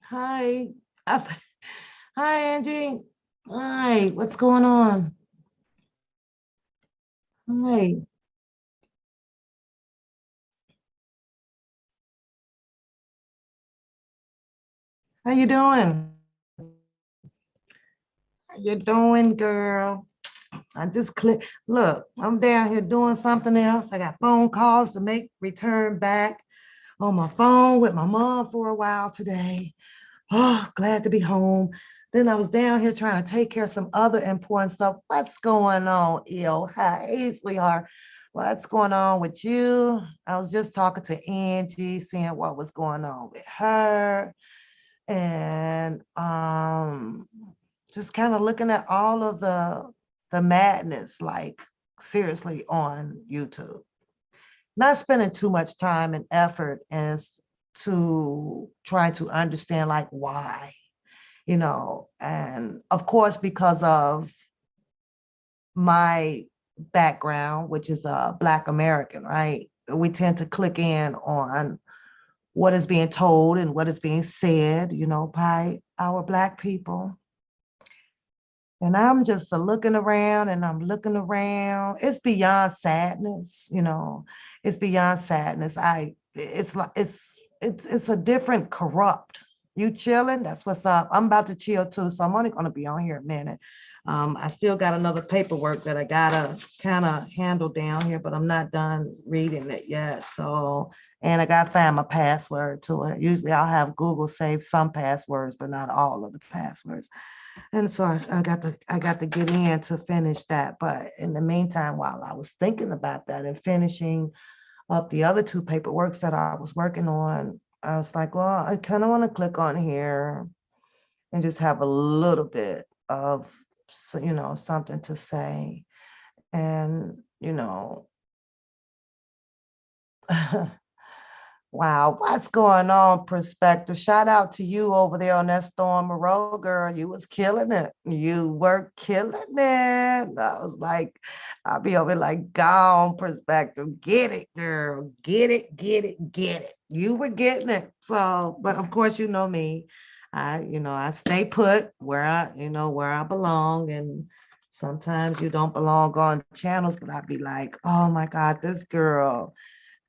Hi. I- Hi, Angie. Hi, what's going on? Hi. How you doing? How you doing, girl? I just click. Look, I'm down here doing something else. I got phone calls to make return back on my phone with my mom for a while today. Oh, glad to be home. Then I was down here trying to take care of some other important stuff. What's going on, Eel? Hey, sweetheart. What's going on with you? I was just talking to Angie, seeing what was going on with her, and just kind of looking at all of the madness, like seriously on YouTube. Not spending too much time and effort as to try to understand like why, and of course, because of my background, which is a Black American, right? We tend to click in on what is being told and what is being said, by our Black people. And I'm just looking around and I'm looking around. It's beyond sadness, It's beyond sadness. It's like it's a different corrupt. You chilling? That's what's up. I'm about to chill too, so I'm only gonna be on here a minute. I still got another paperwork that I gotta kind of handle down here, but I'm not done reading it yet. So, and I gotta find my password to it. Usually I'll have Google save some passwords, but not all of the passwords. And so I got to get in to finish that. But in the meantime, while I was thinking about that and finishing up the other two paperworks that I was working on, I was like, well, I kind of want to click on here and just have a little bit of, something to say. And, wow, what's going on, Perspective? Shout out to you over there on that Storm Road, girl. You was killing it. You were killing it. I was like, I'll be over like, gone, Perspective. Get it, girl. Get it, get it, get it. You were getting it. So, but of course, you know me. I stay put where I belong. And sometimes you don't belong on channels, but I'd be like, oh my God, this girl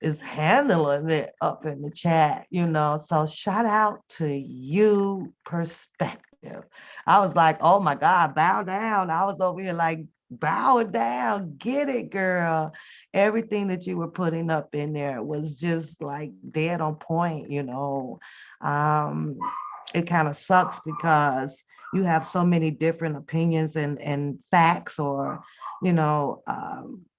is handling it up in the chat, So shout out to you, Perspective. I was like, oh my God, bow down. I was over here like, bow down, get it, girl. Everything that you were putting up in there was just like dead on point, Um, it kind of sucks because you have so many different opinions and facts or,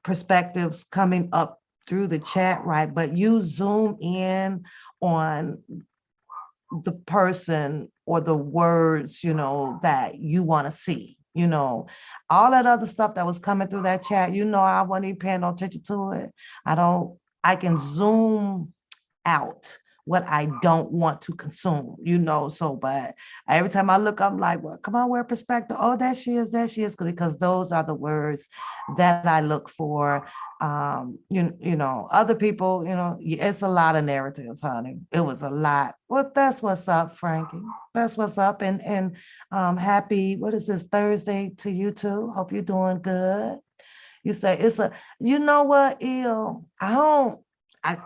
perspectives coming up through the chat, right? But you zoom in on the person or the words, that you want to see. All that other stuff that was coming through that chat, I wasn't even paying no attention to it. I can zoom out what I don't want to consume, So, but every time I look, I'm like, well, come on, where Perspective? Oh, that she is, because those are the words that I look for. Other people, it's a lot of narratives, honey. It was a lot. Well, that's what's up, Frankie. That's what's up. And happy, what is this, Thursday to you too? Hope you're doing good. You say it's a, you know what, Ew, I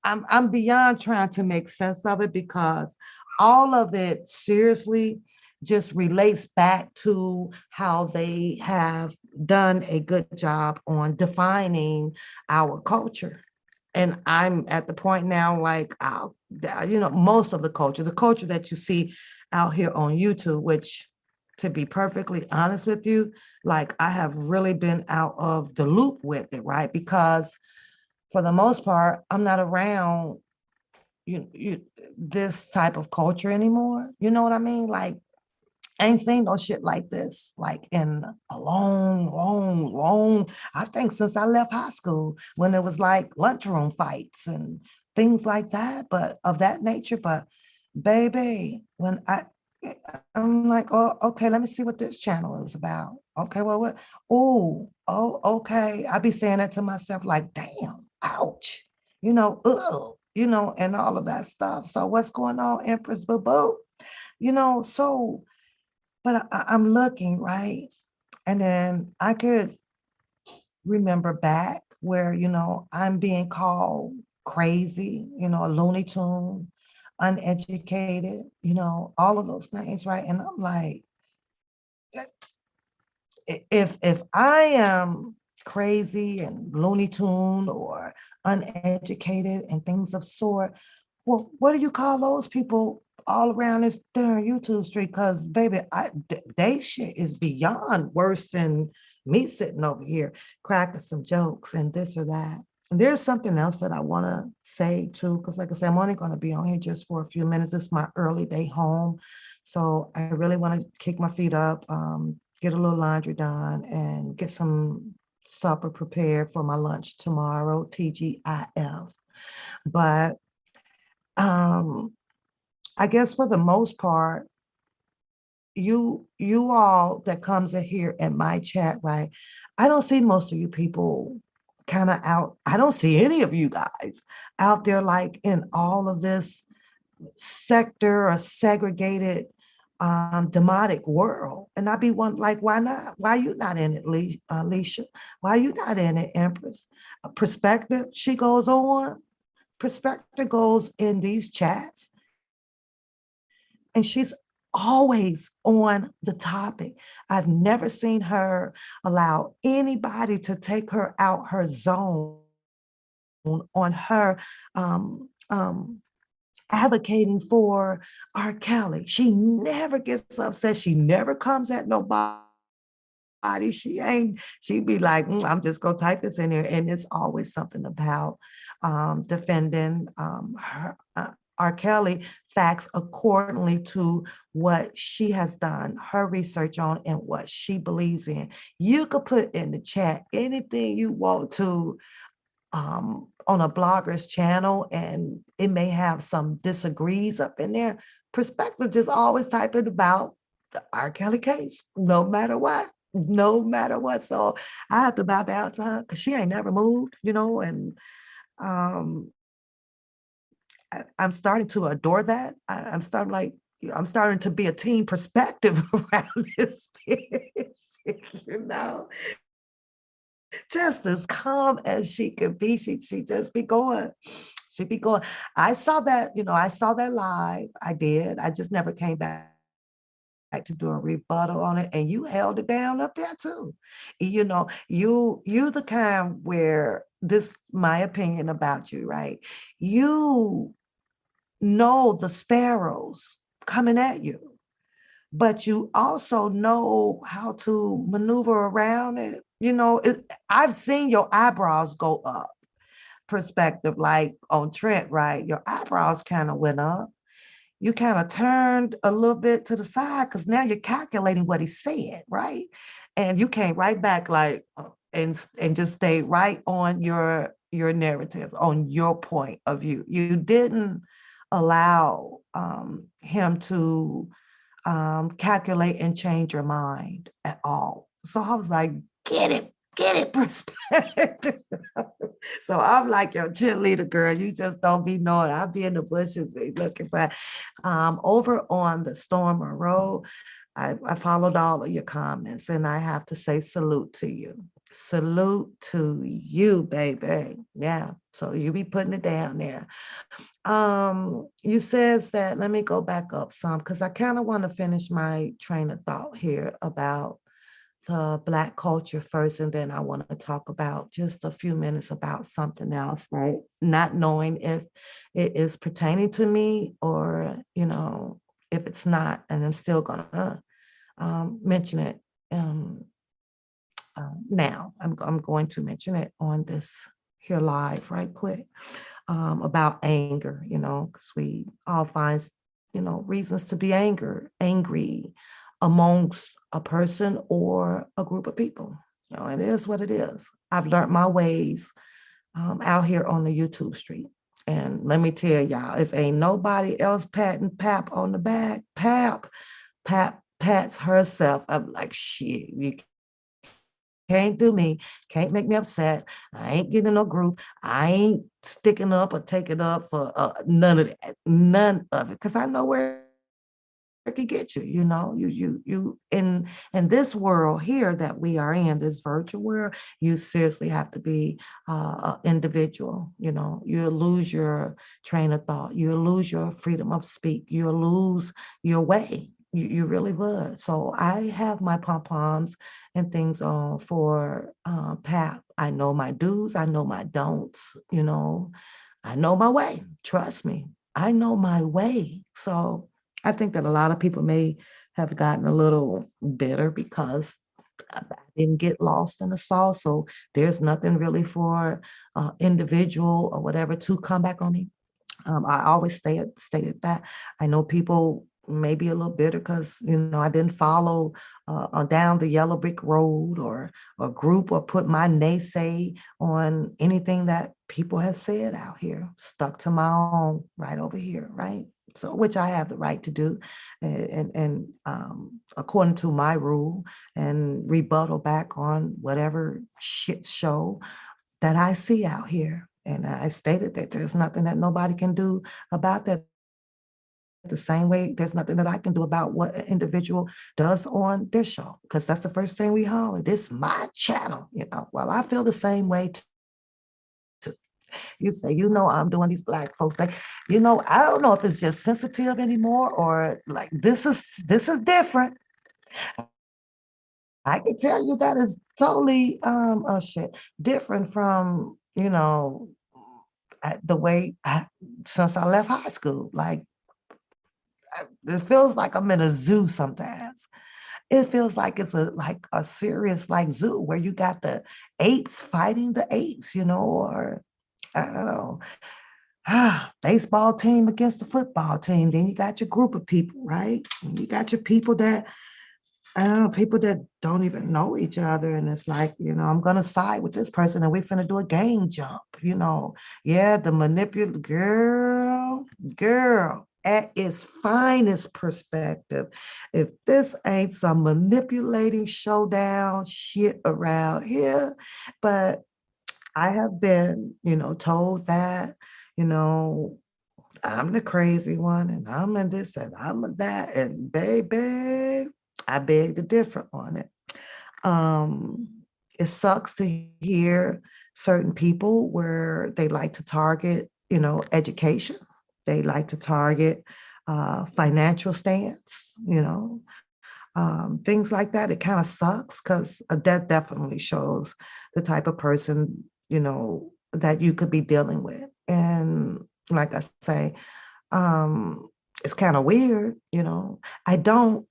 I'm beyond trying to make sense of it because all of it seriously just relates back to how they have done a good job on defining our culture. And I'm at the point now, like, most of the culture that you see out here on YouTube, which, to be perfectly honest with you, like, I have really been out of the loop with it, right? Because for the most part, I'm not around you this type of culture anymore. You know what I mean? Like, I ain't seen no shit like this, like in a long, long, long. I think since I left high school, when it was like lunchroom fights and things like that, but of that nature. But baby, when I'm like, oh, okay, let me see what this channel is about. Okay, well, what? Oh, okay. I be saying that to myself, like, damn, ouch, ugh. and all of that stuff. So what's going on, Empress Boo Boo? So, but I'm looking, right? And then I could remember back where, I'm being called crazy, a Looney Tune, uneducated, all of those things, right? And I'm like, if I am crazy and Looney Tune or uneducated and things of sort, well, what do you call those people all around this darn YouTube street? Because baby, they shit is beyond worse than me sitting over here cracking some jokes and this or that. And there's something else that I want to say too, because like I said, I'm only going to be on here just for a few minutes. This is my early day home. So I really want to kick my feet up, get a little laundry done, and get some supper prepared for my lunch tomorrow, TGIF. But um, I guess for the most part, you all that comes in here in my chat, right? I don't see most of you people kind of out. I don't see any of you guys out there like in all of this sector or segregated demonic world. And I'd be one like, why not? Why you not in it, Alicia? Why you not in it, Empress? Perspective, she goes on. Perspective goes in these chats, and she's always on the topic. I've never seen her allow anybody to take her out her zone on her advocating for R. Kelly. She never gets upset. She never comes at nobody. She'd be like, I'm just gonna type this in here. And it's always something about defending her R. Kelly facts accordingly to what she has done, her research on, and what she believes in. You could put in the chat anything you want to on a blogger's channel, and it may have some disagrees up in there. Perspective just always typing about the R. Kelly case, no matter what. No matter what. So I have to bow down to her because she ain't never moved, and um, I'm starting to adore that. I'm starting to be a team perspective around this bitch, you know just as calm as she could be. She just be going. She be going. I saw that live. I did. I just never came back to do a rebuttal on it. And you held it down up there too. You the kind where this my opinion about you, right? You know the sparrows coming at you, but you also know how to maneuver around it. I've seen your eyebrows go up. Perspective, like on Trent, right? Your eyebrows kind of went up. You kind of turned a little bit to the side because now you're calculating what he said, right? And you came right back like and just stay right on your narrative, on your point of view. You didn't allow him to calculate and change your mind at all. So I was like, get it, perspective. So I'm like your cheerleader girl. You just don't be knowing. I'll be in the bushes be looking. But over on the Stormer Road, I followed all of your comments, and I have to say salute to you. Salute to you, baby. Yeah. So you be putting it down there. You says that, let me go back up some because I kind of want to finish my train of thought here about the Black culture first, and then I want to talk about just a few minutes about something else, right? Not knowing if it is pertaining to me or, if it's not, and I'm still gonna mention it now. I'm going to mention it on this here live right quick about anger, because we all find, reasons to be angry amongst a person or a group of people. It is what it is. I've learned my ways out here on the YouTube street. And let me tell y'all, if ain't nobody else patting Pap on the back, Pap pats herself. I'm like, shit, you Can't do me, can't make me upset. I ain't getting in no group. I ain't sticking up or taking up for none of that, none of it, because I know where it could get you. You know, you in this world here that we are in, this virtual world, you seriously have to be an individual. You know, you'll lose your train of thought, you'll lose your freedom of speak, you'll lose your way. You really would. So I have my pom poms and things on for PAP. I know my do's, I know my don'ts. You know, I know my way. Trust me, I know my way. So I think that a lot of people may have gotten a little bitter because I didn't get lost in the sauce. So there's nothing really for individual or whatever to come back on me. I always stated that. I know people may be a little bitter because I didn't follow down the yellow brick road or group or put my naysay on anything that people have said out here. Stuck to my own right over here, right? So, which I have the right to do, and according to my rule, and rebuttal back on whatever shit show that I see out here. And I stated that there's nothing that nobody can do about that. The same way, there's nothing that I can do about what an individual does on their show, because that's the first thing we holler. This my channel, Well, I feel the same way too. You say, I'm doing these black folks like, I don't know if it's just sensitive anymore or like this is different. I can tell you that is totally shit different from the way since I left high school. Like it feels like I'm in a zoo sometimes. It feels like it's a serious like zoo where you got the apes fighting the apes, or I don't know, baseball team against the football team. Then you got your group of people, right? And you got your people that don't even know each other. And it's like, I'm going to side with this person and we're going to do a game jump. Yeah, the manipulative girl, at its finest perspective. If this ain't some manipulating showdown shit around here, but I have been, told that, you know, I'm the crazy one and I'm in this and I'm in that. And baby, I beg to differ on it. Um, it sucks to hear certain people where they like to target, education. They like to target financial stance, things like that. It kind of sucks because that definitely shows the type of person, that you could be dealing with. And like I say, it's kind of weird, I don't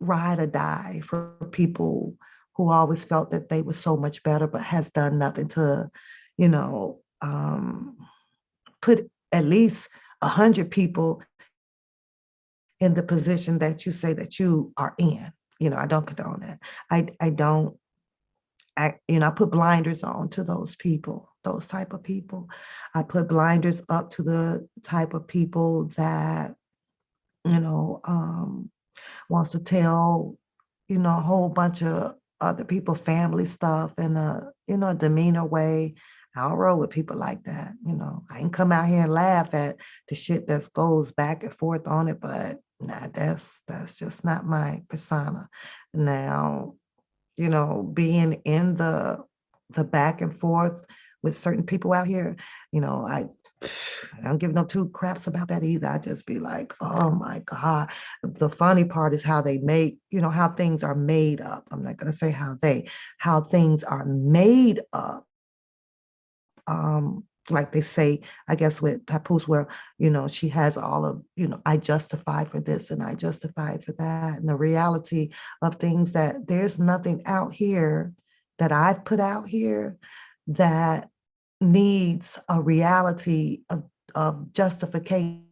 ride or die for people who always felt that they were so much better, but has done nothing to, you know, um, put at least 100 people in the position that you say that you are in. I don't condone that. I don't, I put blinders on to those people, those type of people. I put blinders up to the type of people that, you know, um, wants to tell, a whole bunch of other people family stuff in a demeanor way. I don't roll with people like that. I can come out here and laugh at the shit that goes back and forth on it, but nah, that's just not my persona. Now, being in the back and forth with certain people out here, I don't give no two craps about that either. I just be like, oh my God. The funny part is how they make, how things are made up. I'm not gonna say how things are made up. Like they say, I guess with Papoose, where, she has all of, I justify for this and I justify for that. And the reality of things that there's nothing out here that I've put out here that needs a reality of justification.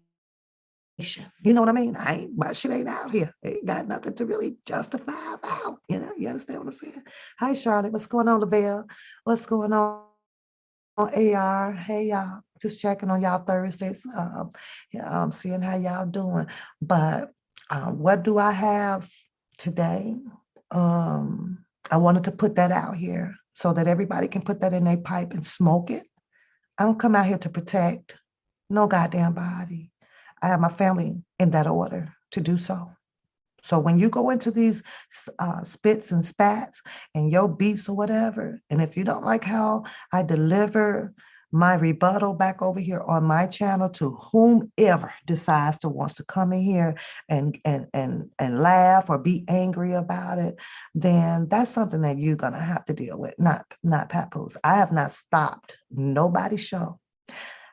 You know what I mean? My shit ain't out here. It ain't got nothing to really justify about. You understand what I'm saying? Hi, Charlotte. What's going on, Lavelle? What's going on, AR? Hey, y'all. Just checking on y'all Thursdays. Yeah, seeing how y'all doing. But what do I have today? I wanted to put that out here so that everybody can put that in their pipe and smoke it. I don't come out here to protect no goddamn body. I have my family in that order to do so. So when you go into these spits and spats and your beefs or whatever, and if you don't like how I deliver my rebuttal back over here on my channel to whomever decides to wants to come in here and laugh or be angry about it, then that's something that you're gonna have to deal with, not Papoose. I have not stopped nobody's show.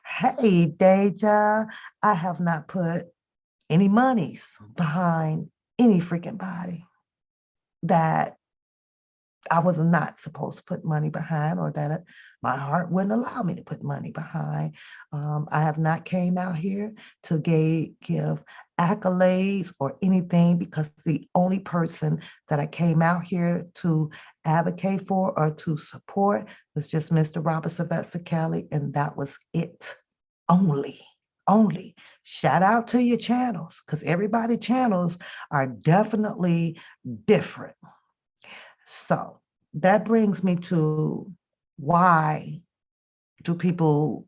Hey, Deja, I have not put any monies behind any freaking body that I was not supposed to put money behind, or that my heart wouldn't allow me to put money behind. I have not came out here to give accolades or anything, because the only person that I came out here to advocate for or to support was just Mr. Robert Sylvester Kelly, and that was it. Only. Shout out to your channels, because everybody channels are definitely different. So that brings me to, why do people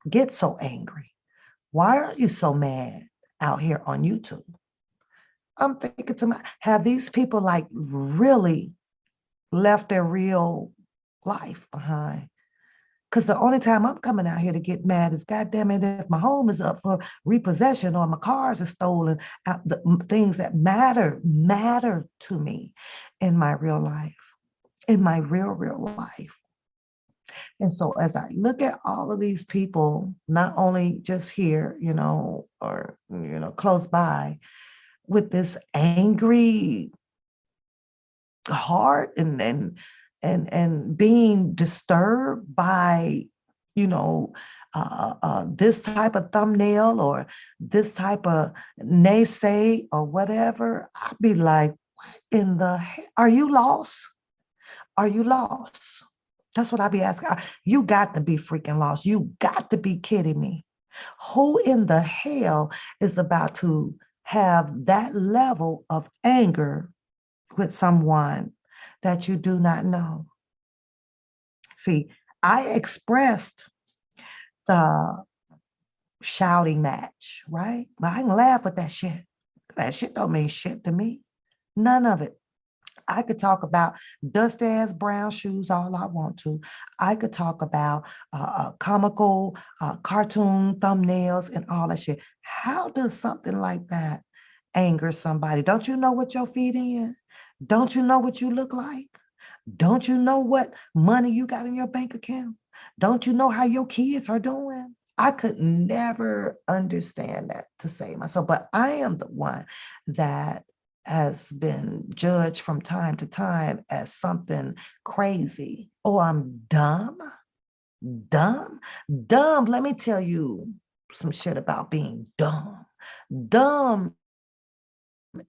get so angry? Why are you so mad out here on YouTube? I'm thinking to myself, have these people like really left their real life behind? Because the only time I'm coming out here to get mad is, goddamn it, if my home is up for repossession or my cars are stolen, the things that matter to me in my real life, in my real life. And so as I look at all of these people, not only just here, or, close by, with this angry heart and being disturbed by, this type of thumbnail or this type of naysay or whatever, I'd be like, what in the hell? Are you lost? Are you lost? That's what I be asking. You got to be freaking lost. You got to be kidding me. Who in the hell is about to have that level of anger with someone that you do not know? See, I expressed the shouting match, right? But I can laugh at that shit. That shit don't mean shit to me. None of it. I could talk about dust ass brown shoes all I want to. I could talk about comical cartoon thumbnails and all that shit. How does something like that anger somebody? Don't you know what you're feeding? Don't you know what you look like? Don't you know what money you got in your bank account? Don't you know how your kids are doing? I could never understand that to say myself, but I am the one that has been judged from time to time as something crazy. Oh, I'm dumb? Dumb? Dumb, let me tell you some shit about being dumb. Dumb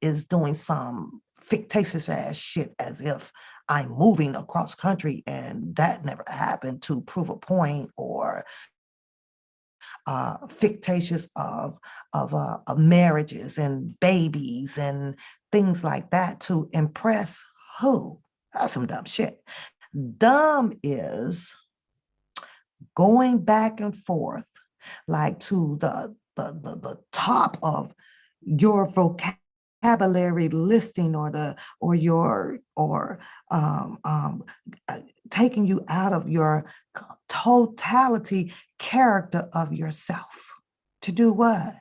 is doing some fictitious ass shit as if I'm moving across country and that never happened to prove a point, or fictitious of marriages and babies and things like that to impress who? That's some dumb shit. Dumb is going back and forth like to the top of your vocabulary listing, taking you out of your totality character of yourself. To do what?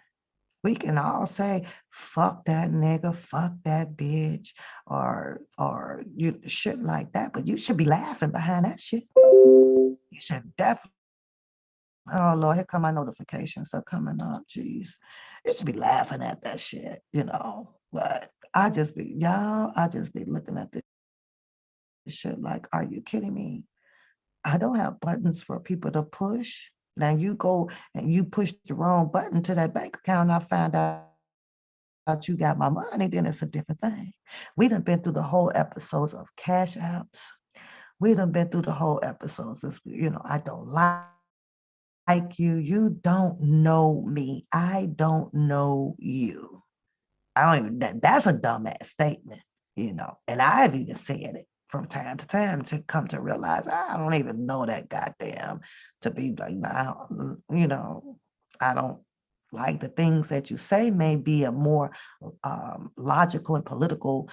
We can all say, fuck that nigga, fuck that bitch, or you shit like that, but you should be laughing behind that shit. You should definitely. Oh Lord, here come my notifications are coming up. Jeez. You should be laughing at that shit, But I just be looking at this shit like, are you kidding me? I don't have buttons for people to push. Now you go and you push the wrong button to that bank account, and I find out you got my money, then it's a different thing. We done been through the whole episodes of Cash Apps. We done been through the whole episodes. I don't like you. You don't know me. I don't know you. I don't even, that's a dumbass statement, and I've even said it. from time to time to come to realize I don't even know that goddamn to be like now, I don't like the things that you say may be a more logical and political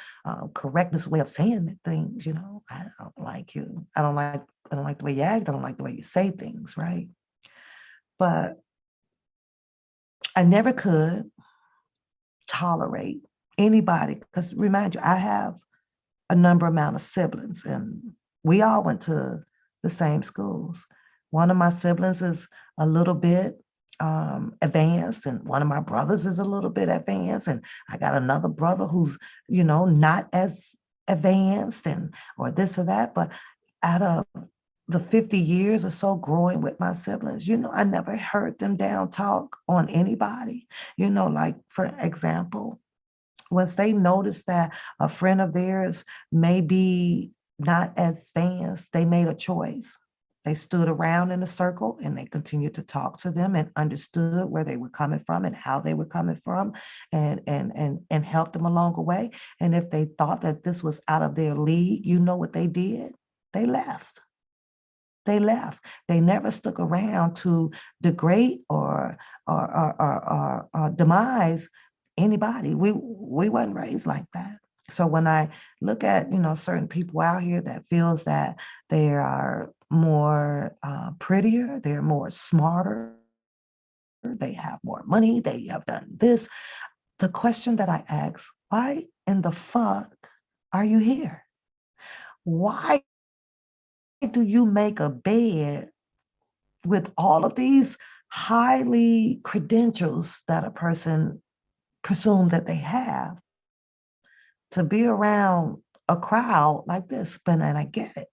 correctness way of saying the things, I don't like you. I don't like the way you act. I don't like the way you say things, right? But I never could tolerate anybody because remind you, I have a number amount of siblings and we all went to the same schools. One of my siblings is a little bit advanced and one of my brothers is a little bit advanced and I got another brother who's, not as advanced and or this or that, but out of the 50 years or so growing with my siblings, I never heard them down talk on anybody. Like for example, once they noticed that a friend of theirs may be not as advanced, they made a choice. They stood around in a circle and they continued to talk to them and understood where they were coming from and how they were coming from and helped them along the way. And if they thought that this was out of their league, you know what they did? They left. They left. They never stuck around to degrade or demise anybody. We wasn't raised like that. So when I look at certain people out here that feels that they are more prettier, they're more smarter, they have more money, they have done this. The question that I ask, why in the fuck are you here? Why do you make a bed with all of these highly credentials that a person presumes that they have to be around a crowd like this? But and I get it.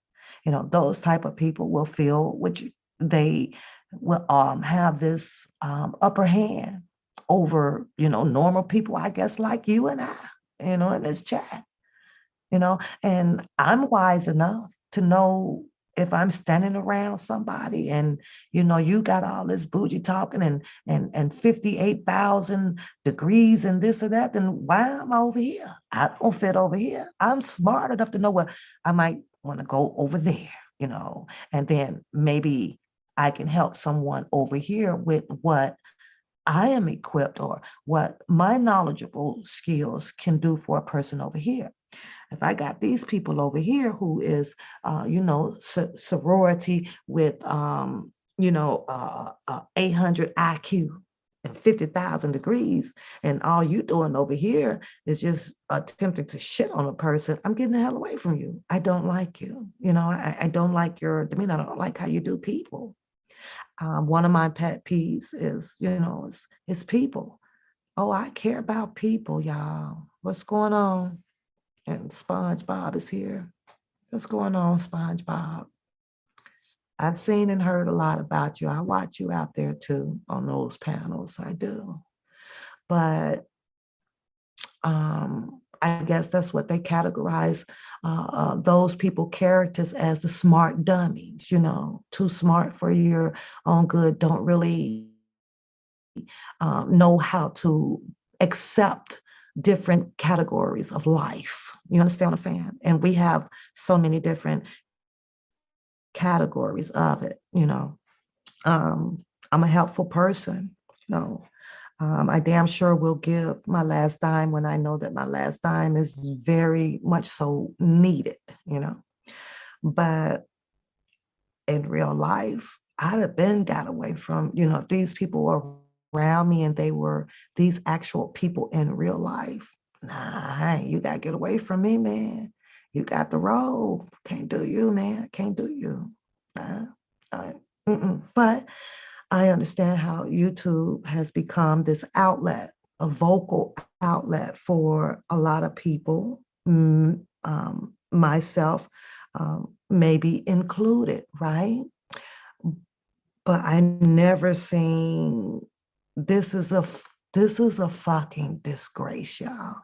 Those type of people will feel which they will have this upper hand over, normal people, I guess, like you and I, in this chat, and I'm wise enough to know if I'm standing around somebody and you got all this bougie talking and 58,000 degrees and this or that, then why am I over here? I don't fit over here. I'm smart enough to know what I might want to go over there, and then maybe I can help someone over here with what I am equipped or what my knowledgeable skills can do for a person over here. If I got these people over here who is, sorority with, 800 IQ and 50,000 degrees, and all you doing over here is just attempting to shit on a person, I'm getting the hell away from you. I don't like you. I don't like your demeanor. I don't like how you do people. One of my pet peeves is people. Oh, I care about people, y'all. What's going on? And SpongeBob is here. What's going on, SpongeBob? I've seen and heard a lot about you. I watch you out there too on those panels. I do. But I guess that's what they categorize those people characters as the smart dummies, too smart for your own good, don't really know how to accept different categories of life. You understand what I'm saying? And we have so many different categories of it, I'm a helpful person, I damn sure will give my last dime when I know that my last dime is very much so needed, But in real life, I'd have been got away from, if these people were around me and they were these actual people in real life. Nah, you got to get away from me, man. You got the road. Can't do you, man. Can't do you. But I understand how YouTube has become this outlet, a vocal outlet for a lot of people, myself maybe included, right? But I never seen this is a fucking disgrace, y'all.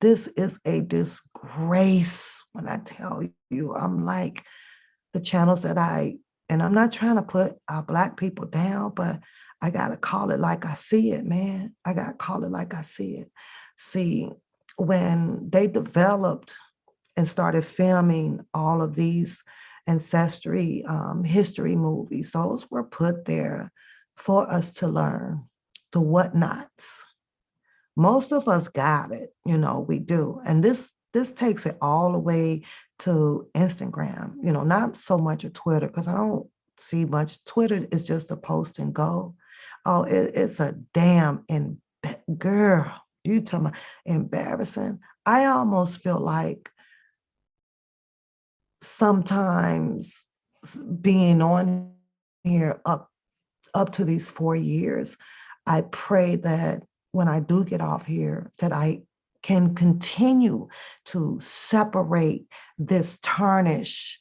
This is a disgrace. When I tell you, I'm like the channels that and I'm not trying to put our Black people down, but I gotta call it like I see it, man. I gotta call it like I see it. See, when they developed and started filming all of these ancestry history movies. Those were put there for us to learn the whatnots. Most of us got it, we do. And this takes it all the way to Instagram, not so much of Twitter, because I don't see much. Twitter is just a post and go. Oh, it's a damn girl. You tell me embarrassing. I almost feel like sometimes being on here up to these 4 years, I pray that when I do get off here, that I can continue to separate this tarnish,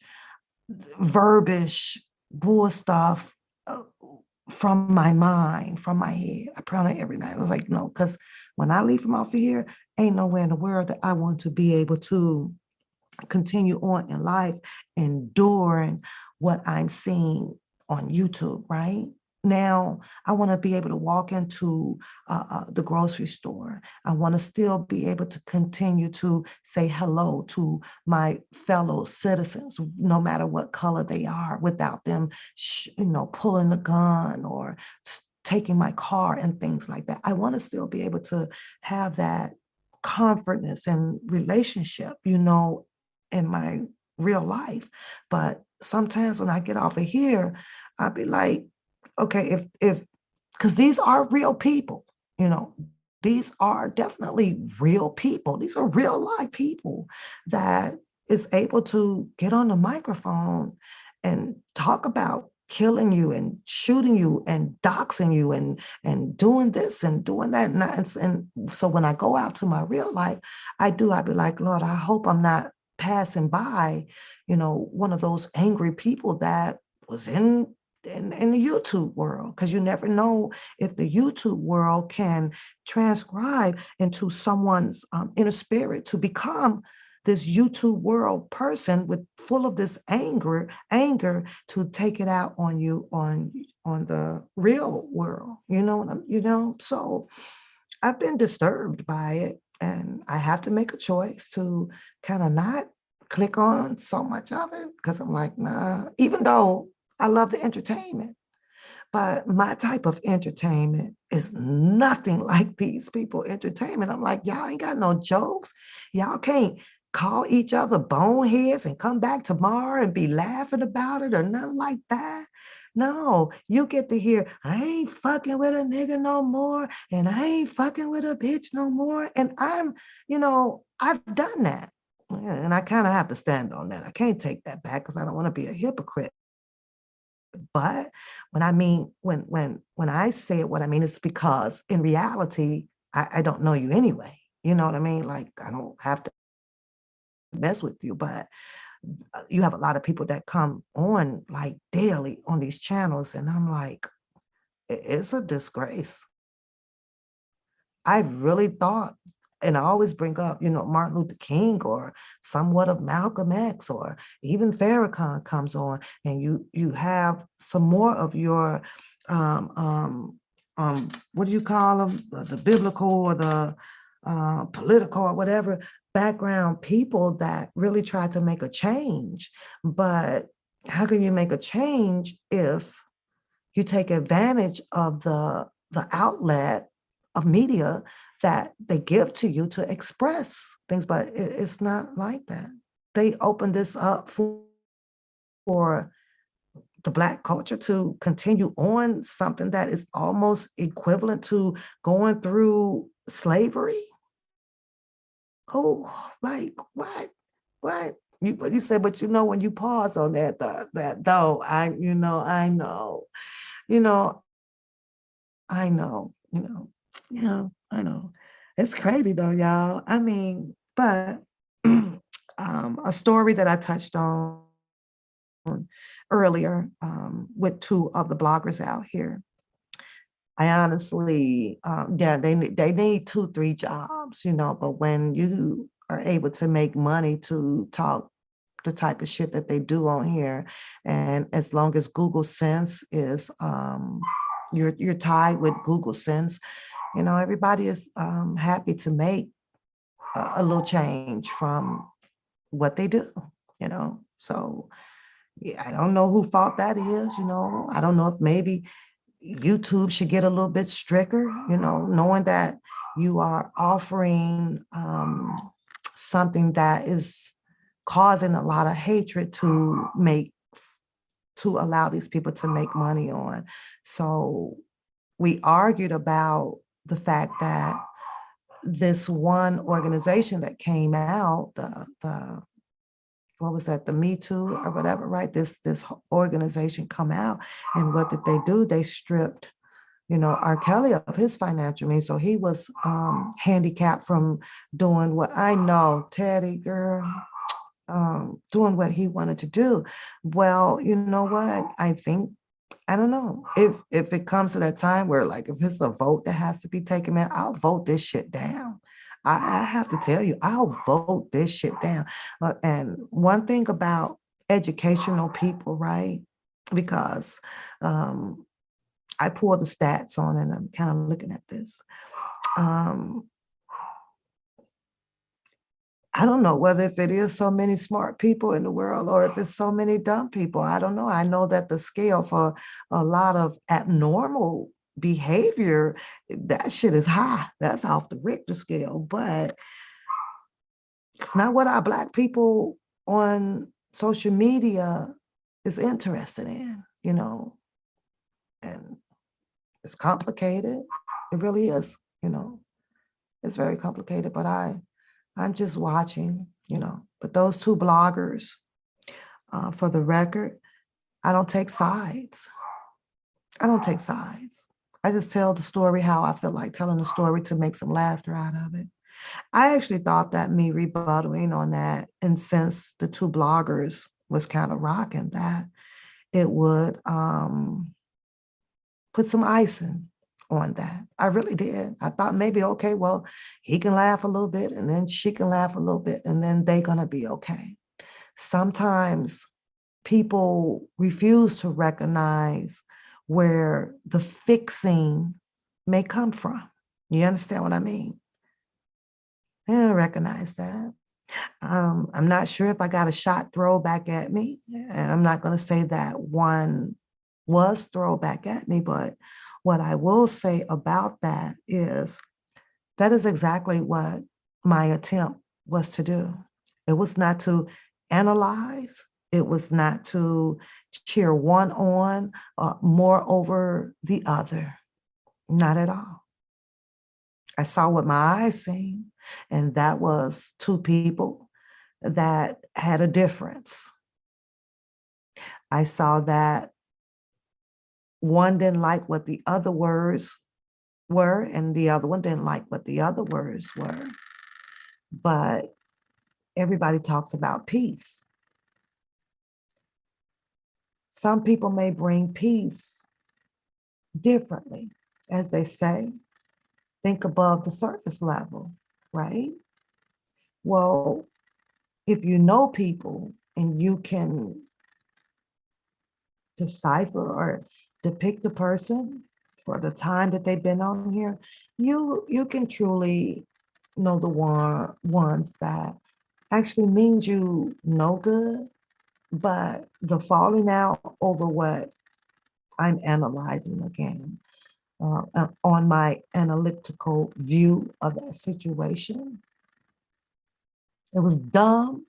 verbiage, bull stuff from my mind, from my head. I pray on it every night. I was like, no, because when I leave from off of here, ain't nowhere in the world that I want to be able to continue on in life, enduring what I'm seeing on YouTube, right? Now, I want to be able to walk into the grocery store. I want to still be able to continue to say hello to my fellow citizens, no matter what color they are, without them, pulling the gun or taking my car and things like that. I want to still be able to have that comfortness and relationship, in my real life. But sometimes when I get off of here, I'll be like, okay, if because these are real people, these are definitely real people. These are real life people that is able to get on the microphone and talk about killing you and shooting you and doxing you and doing this and doing that. And so when I go out to my real life, I'd be like, Lord, I hope I'm not passing by, one of those angry people that was in the YouTube world, because you never know if the YouTube world can transcribe into someone's inner spirit to become this YouTube world person with full of this anger to take it out on you on the real world. So I've been disturbed by it, and I have to make a choice to kind of not click on so much of it, because I'm like, nah, even though I love the entertainment, but my type of entertainment is nothing like these people entertainment. I'm like, y'all ain't got no jokes. Y'all can't call each other boneheads and come back tomorrow and be laughing about it or nothing like that. No, you get to hear, I ain't fucking with a nigga no more, and I ain't fucking with a bitch no more. And I've done that. And I kind of have to stand on that. I can't take that back because I don't want to be a hypocrite. But when I say it, what I mean is because in reality, I don't know you anyway. You know what I mean? Like, I don't have to mess with you, but you have a lot of people that come on like daily on these channels, and I'm like, it's a disgrace. I really thought, and I always bring up, Martin Luther King or somewhat of Malcolm X, or even Farrakhan comes on, and you have some more of your, what do you call them, the biblical or the political or whatever background people that really try to make a change. But how can you make a change if you take advantage of the outlet of media that they give to you to express things? But it's not like that. They open this up for the Black culture to continue on something that is almost equivalent to going through slavery. Oh, like what? What? You said, but when you pause on that though, I know, you know, I know, yeah, I know. It's crazy though, y'all. I mean, but a story that I touched on earlier with two of the bloggers out here. I honestly, yeah, they need 2, 3 jobs, but when you are able to make money to talk the type of shit that they do on here, and as long as Google Sense is you're tied with Google Sense, everybody is happy to make a little change from what they do, you know. So yeah, I don't know who fault that is, you know. I don't know if maybe YouTube should get a little bit stricter, you know, knowing that you are offering something that is causing a lot of hatred to allow these people to make money on. So we argued about the fact that this one organization that came out, the what was that, the Me Too or whatever, right? This organization come out, and what did they do? They stripped, you know, R. Kelly of his financial means. So he was handicapped from doing what I know, Teddy girl, doing what he wanted to do. Well, you know what? I think, I don't know, if it comes to that time where like if it's a vote that has to be taken, man, I'll vote this shit down. I have to tell you, I'll vote this shit down. And one thing about educational people, right? Because I pulled the stats on and I'm kind of looking at this. Um, I don't know whether if it is so many smart people in the world or if it's so many dumb people. I don't know. I know that the scale for a lot of abnormal behavior, that shit is high. That's off the Richter scale, but it's not what our Black people on social media is interested in, you know, and it's complicated. It really is, you know, it's very complicated, but I'm just watching, you know, but those two bloggers, for the record, I don't take sides. I don't take sides. I just tell the story how I feel like telling the story to make some laughter out of it. I actually thought that me rebuttaling on that, and since the two bloggers was kind of rocking that, it would put some icing on that. I really did. I thought maybe, okay, well, he can laugh a little bit and then she can laugh a little bit and then they're going to be okay. Sometimes people refuse to recognize where the fixing may come from. You understand what I mean? I don't recognize that. I'm not sure if I got a shot throw back at me, and I'm not going to say that one was throw back at me, but what I will say about that is exactly what my attempt was to do. It was not to analyze. It was not to cheer one on more over the other. Not at all. I saw what my eyes seen, and that was two people that had a difference. I saw that one didn't like what the other words were, and the other one didn't like what the other words were. But everybody talks about peace. Some people may bring peace differently, as they say, think above the surface level, right? Well, if you know people and you can decipher or depict a person for the time that they've been on here, you can truly know the ones that actually means you no good, but the falling out over what I'm analyzing again, on my analytical view of that situation. It was dumb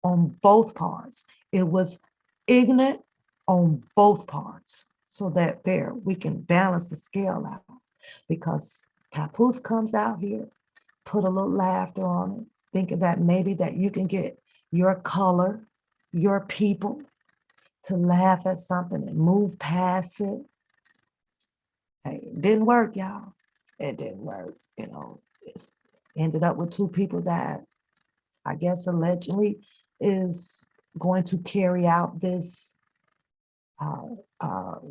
on both parts. It was ignorant on both parts, so that there we can balance the scale out. Because Papoose comes out here, put a little laughter on it, thinking that maybe that you can get your color, your people to laugh at something and move past it. Hey, it didn't work, y'all. It didn't work. You know, it ended up with two people that I guess allegedly is going to carry out this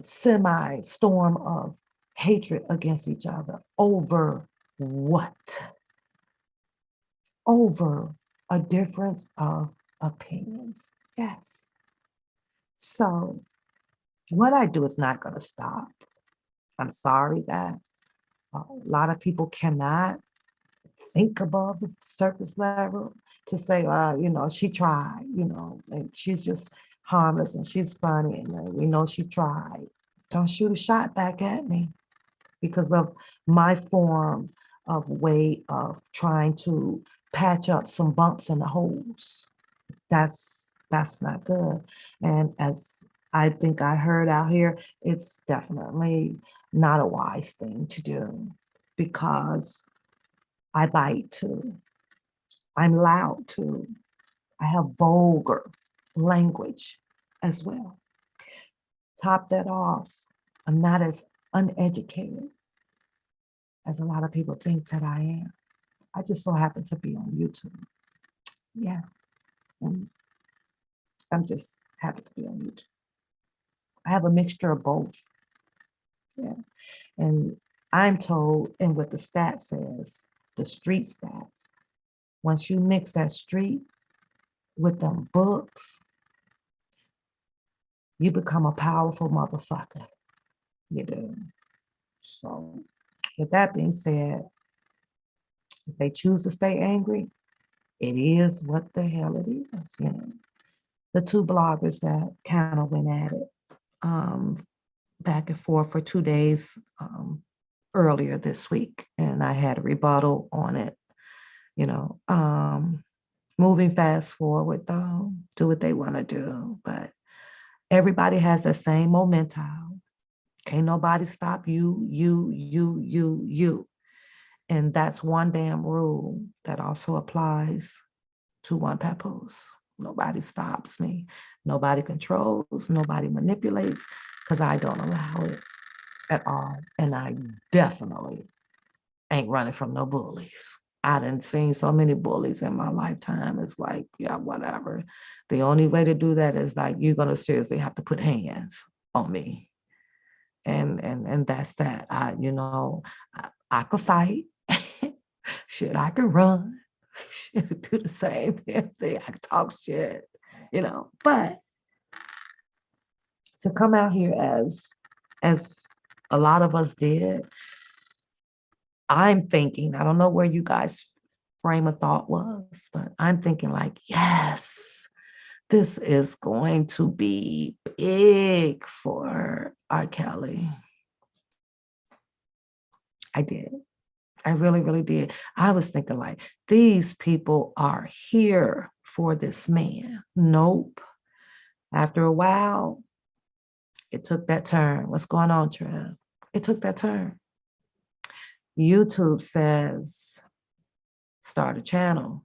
semi-storm of hatred against each other over what? Over a difference of opinions. Yes. So what I do is not going to stop. I'm sorry that a lot of people cannot think above the surface level to say, she tried, and she's just harmless and she's funny and we know she tried. Don't shoot a shot back at me because of my form of way of trying to patch up some bumps in the holes. That's not good. And as I think I heard out here, it's definitely not a wise thing to do because I bite too. I'm loud too. I have vulgar language as well. Top that off, I'm not as uneducated as a lot of people think that I am. I just so happen to be on YouTube. Yeah, and I'm just happy to be on YouTube. I have a mixture of both. Yeah, and I'm told, and what the stat says, the street stats, once you mix that street with them books, you become a powerful motherfucker. You do. So, with that being said, if they choose to stay angry, it is what the hell it is. The two bloggers that kind of went at it back and forth for 2 days earlier this week, and I had a rebuttal on it. Moving fast forward though, do what they want to do, but everybody has the same momentum. Can't nobody stop you. And that's one damn rule that also applies to One Papoose. Nobody stops me. Nobody controls. Nobody manipulates because I don't allow it at all. And I definitely ain't running from no bullies. I done seen so many bullies in my lifetime. It's like, yeah, whatever. The only way to do that is like you're gonna seriously have to put hands on me. And that's that. I could fight. Shit, I could run. Shit, do the same damn thing. I could talk shit. But to come out here as a lot of us did, I'm thinking, I don't know where you guys' frame of thought was, but I'm thinking like, yes, this is going to be big for R. Kelly. I did. I really, really did. I was thinking like, these people are here for this man. Nope. After a while, it took that turn. What's going on, Trev? It took that turn. YouTube says, start a channel.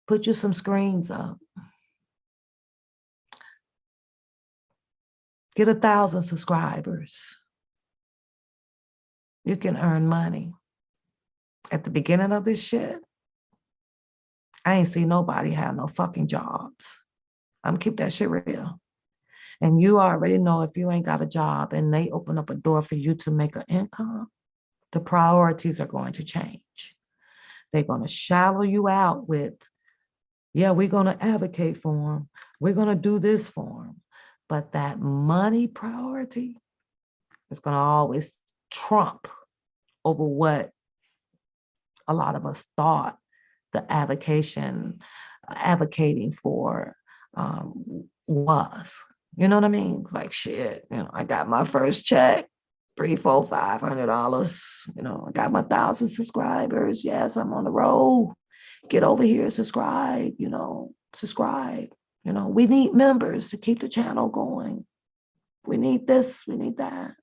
Put you some screens up. Get 1,000 subscribers. You can earn money. At the beginning of this shit, I ain't see nobody have no fucking jobs. I'm gonna keep that shit real. And you already know if you ain't got a job and they open up a door for you to make an income, the priorities are going to change. They're going to shallow you out with, yeah, we're going to advocate for them. We're going to do this for them. But that money priority is going to always trump over what a lot of us thought the advocating for was. You know what I mean? Like shit, I got my first check, $300, $400, $500. I got my 1,000 subscribers. Yes, I'm on the road. Get over here, subscribe, subscribe. We need members to keep the channel going. We need this, we need that.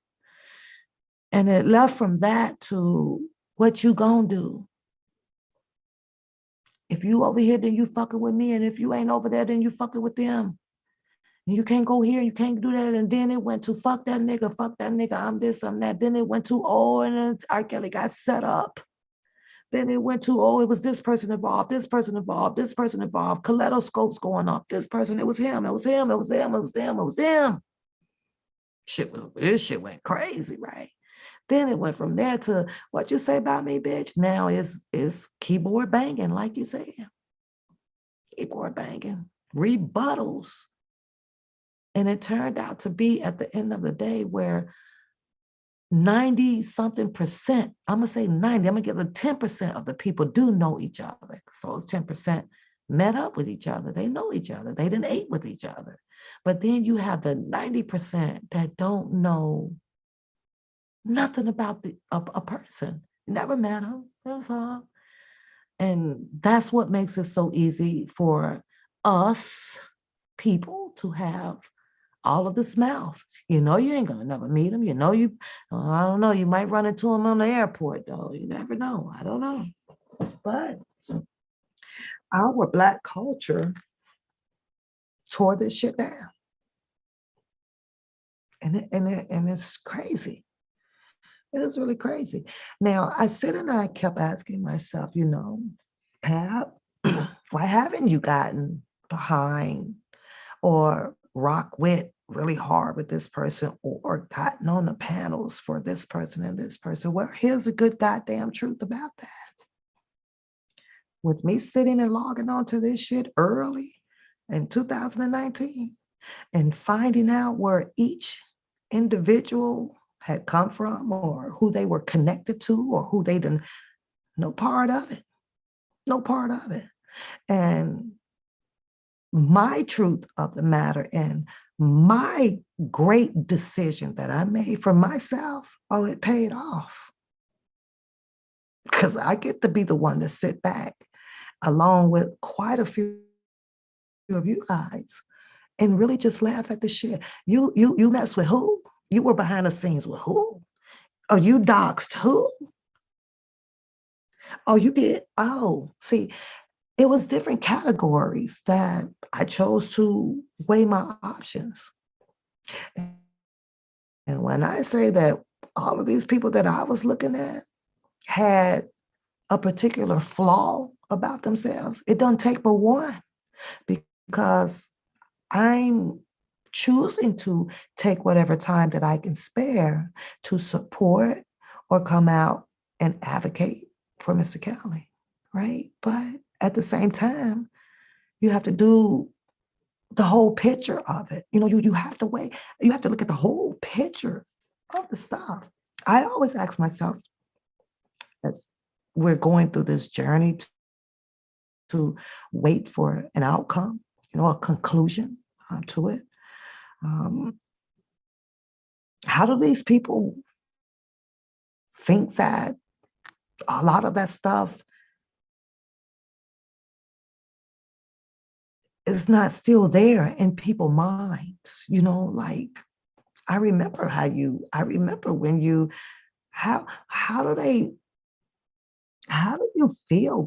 And it left from that to what you gonna do. If you over here, then you fucking with me. And if you ain't over there, then you fucking with them. And you can't go here, you can't do that. And then it went to fuck that nigga, I'm this, I'm that. Then it went to, and then R. Kelly got set up. Then it went to, it was this person involved, this person involved, this person involved, kaleidoscopes going up, this person, it was him, it was him, it was them, it was them, it was them. This shit went crazy, right? Then it went from there to what you say about me, bitch. Now is keyboard banging, like you said. Keyboard banging, rebuttals. And it turned out to be at the end of the day where 90 something percent, I'm gonna say 90, I'm gonna give it 10% of the people do know each other. So it's 10% met up with each other. They know each other. They didn't ate with each other. But then you have the 90% that don't know nothing about a person. Never met them. That's all. And that's what makes it so easy for us people to have all of this mouth. You know, you ain't gonna never meet them. You know, I don't know, you might run into them on the airport though. You never know. I don't know. But our Black culture tore this shit down. And it's crazy. It was really crazy. Now, I sit and I kept asking myself, Pat, why haven't you gotten behind or rock with really hard with this person or gotten on the panels for this person and this person? Well, here's the good goddamn truth about that. With me sitting and logging onto this shit early in 2019 and finding out where each individual had come from or who they were connected to or who they didn't, no part of it. No part of it. And my truth of the matter and my great decision that I made for myself, oh, it paid off. Because I get to be the one to sit back along with quite a few of you guys and really just laugh at the shit. You mess with who? You were behind the scenes with who? Oh, you doxed who? Oh, you did? Oh, see, it was different categories that I chose to weigh my options. And when I say that all of these people that I was looking at had a particular flaw about themselves, it doesn't take but one, because I'm choosing to take whatever time that I can spare to support or come out and advocate for Mr. Kelly, right? But at the same time, you have to do the whole picture of it. You have to wait. You have to look at the whole picture of the stuff. I always ask myself, as we're going through this journey to wait for an outcome, a conclusion to it. How do these people think that a lot of that stuff is not still there in people's minds? Like I remember when how do you feel?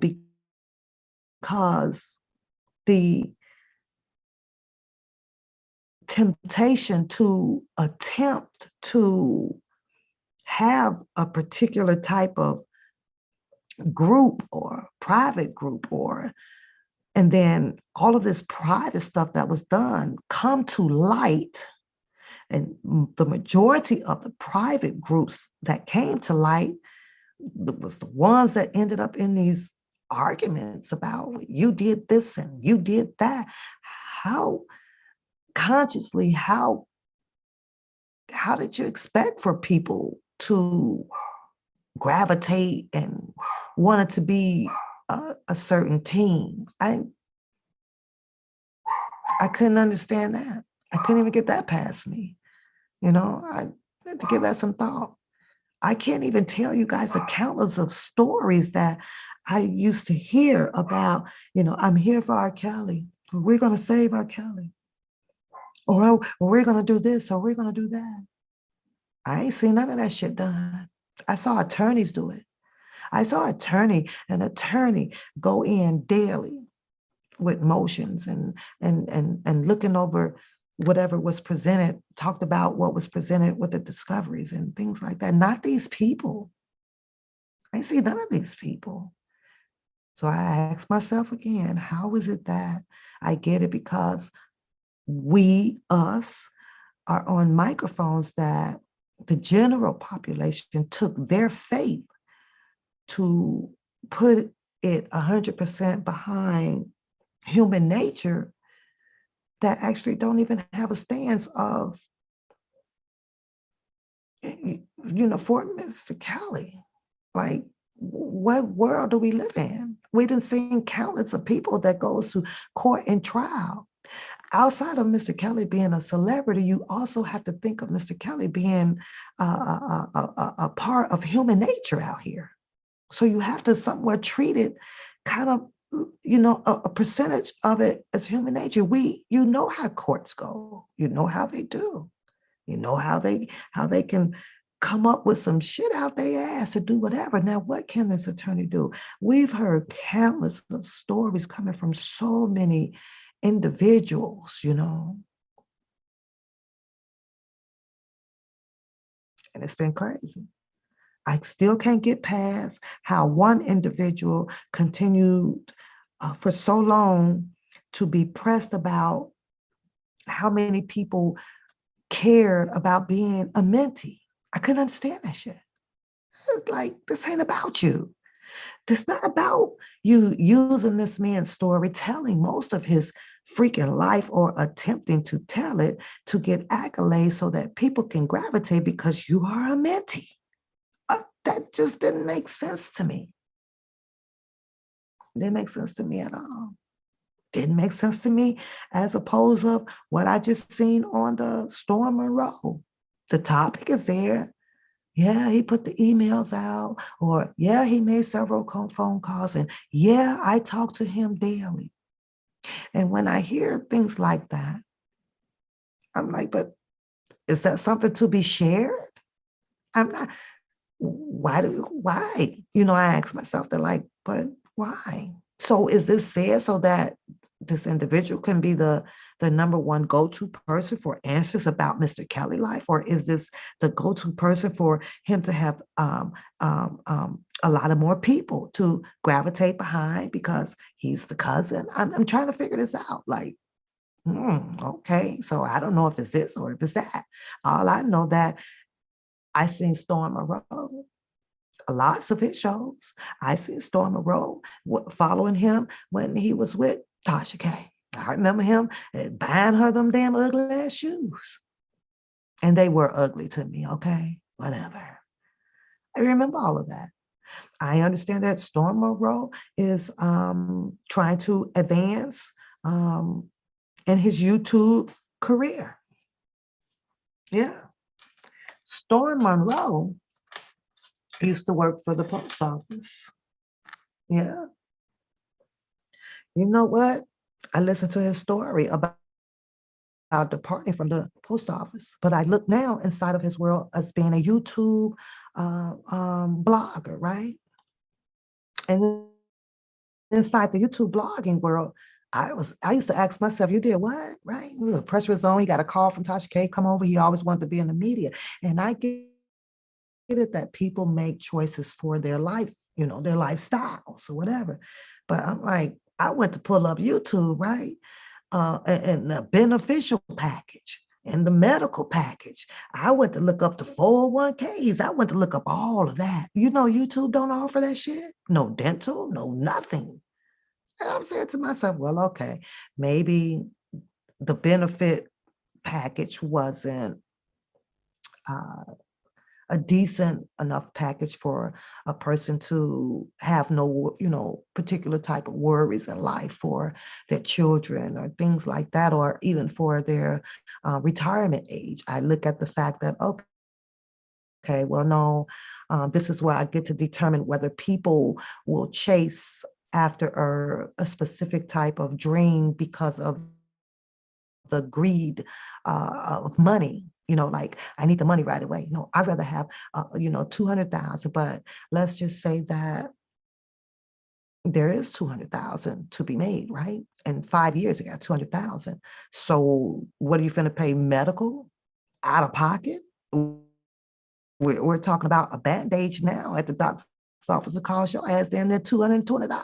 Because the temptation to attempt to have a particular type of group or private group and then all of this private stuff that was done come to light, and the majority of the private groups that came to light was the ones that ended up in these arguments about you did this and you did that. How consciously, how did you expect for people to gravitate and want it to be a certain team? I couldn't understand that. I couldn't even get that past me. I had to give that some thought. I can't even tell you guys the countless of stories that I used to hear about, I'm here for R. Kelly. We're going to save R. Kelly. Or we're going to do this, or we're going to do that. I ain't seen none of that shit done. I saw attorneys do it. I saw an attorney go in daily with motions and looking over whatever was presented, talked about what was presented with the discoveries and things like that. Not these people. I see none of these people. So I ask myself again, how is it that I get it? Because us, are on microphones that the general population took their faith to put it 100% behind human nature, that actually don't even have a stance of for Mr. Kelly. Like, what world do we live in? We done seen countless of people that goes to court and trial. Outside of Mr. Kelly being a celebrity, you also have to think of Mr. Kelly being a part of human nature out here. So you have to somewhat treat it kind of, a percentage of it as human nature. You know how courts go. You know how they do. You know how they can come up with some shit out their ass to do whatever. Now, what can this attorney do? We've heard countless of stories coming from so many individuals, and it's been crazy. I still can't get past how one individual continued for so long to be pressed about how many people cared about being a mentee. I couldn't understand that shit. Like, this ain't about you. This not about you using this man's story, telling most of his freaking life or attempting to tell it to get accolades so that people can gravitate because you are a mentee. That just didn't make sense to me. Didn't make sense to me at all. Didn't make sense to me as opposed of what I just seen on the Storm Monroe. The topic is there. Yeah, he put the emails out, or yeah, he made several phone calls, and yeah, I talk to him daily. And when I hear things like that, I'm like, but is that something to be shared? I'm not, why? I ask myself that, like, but why? So is this said so that this individual can be the number one go-to person for answers about Mr. Kelly life, or is this the go-to person for him to have a lot of more people to gravitate behind because he's the cousin? I'm trying to figure this out. Like, okay, so I don't know if it's this or if it's that. All I know that I seen Storm Monroe, lots of his shows. I seen Storm Monroe following him when he was with Tasha K. I remember him buying her them damn ugly ass shoes. And they were ugly to me, okay? Whatever. I remember all of that. I understand that Storm Monroe is trying to advance in his YouTube career. Yeah. Storm Monroe used to work for the post office. Yeah. You know what? I listened to his story about departing from the post office, but I look now inside of his world as being a YouTube blogger, right? And inside the YouTube blogging world, I used to ask myself, you did what? Right? The pressure was on. He got a call from Tasha K, come over. He always wanted to be in the media. And I get it that people make choices for their life, their lifestyles or whatever. But I'm like, I went to pull up YouTube, right? And the beneficial package and the medical package. I went to look up the 401ks. I went to look up all of that. YouTube don't offer that shit. No dental, no nothing. And I'm saying to myself, well, okay, maybe the benefit package wasn't a decent enough package for a person to have no, particular type of worries in life for their children or things like that, or even for their retirement age. I look at the fact that, okay, well, no, this is where I get to determine whether people will chase after a specific type of dream because of the greed of money. Like, I need the money right away. No, I'd rather have 200,000, but let's just say that there is 200,000 to be made, right? In 5 years, you got 200,000. So what are you finna pay medical out of pocket? We're talking about a bandage now at the doctor's office to cost your ass down there $220.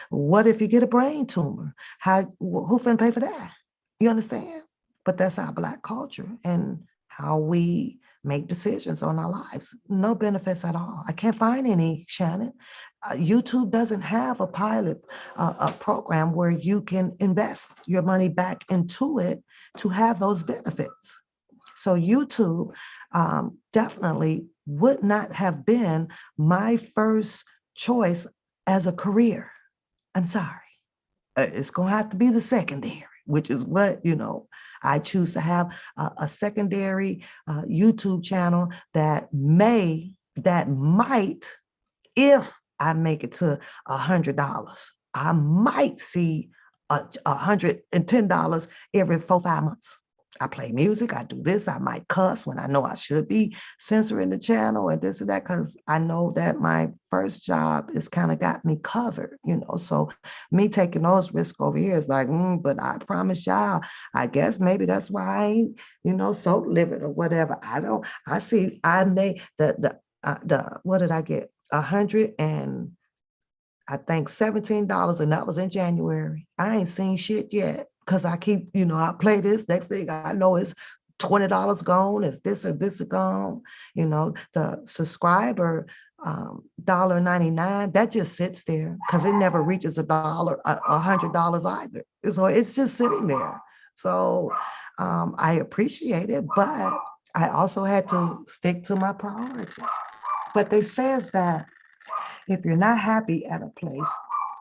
What if you get a brain tumor? Who finna pay for that? You understand? But that's our Black culture and how we make decisions on our lives. No benefits at all. I can't find any, Shannon. YouTube doesn't have a pilot a program where you can invest your money back into it to have those benefits. So YouTube definitely would not have been my first choice as a career. I'm sorry. It's going to have to be the secondary, which is what, I choose to have a secondary YouTube channel that might, if I make it to $100, I might see $110 every 4-5 months. I play music, I do this, I might cuss when I know I should be censoring the channel and this and that, because I know that my first job is kind of got me covered, So me taking those risks over here is like, but I promise y'all, I guess maybe that's why I ain't, so livid or whatever. I made what did I get? 100 and I think $17, and that was in January. I ain't seen shit yet because I keep, I play this. Next thing I know is $20 gone. Is this or this gone? The subscriber $1.99 that just sits there because it never reaches $100 either. So it's just sitting there. So I appreciate it, but I also had to stick to my priorities. But they says that if you're not happy at a place,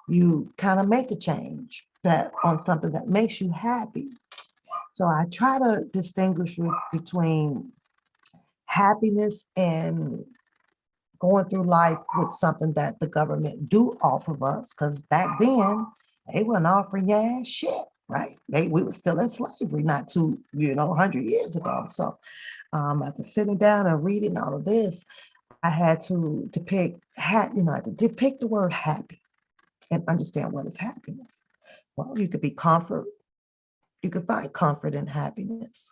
you kind of make a change that on something that makes you happy. So I try to distinguish between happiness and going through life with something that the government do offer us, because back then they weren't offering your ass shit, right? We were still in slavery not too, 100 years ago. So after sitting down and reading all of this, I had to depict, depict the word happy and understand what is happiness. Well, you could be comfort. You could find comfort in happiness.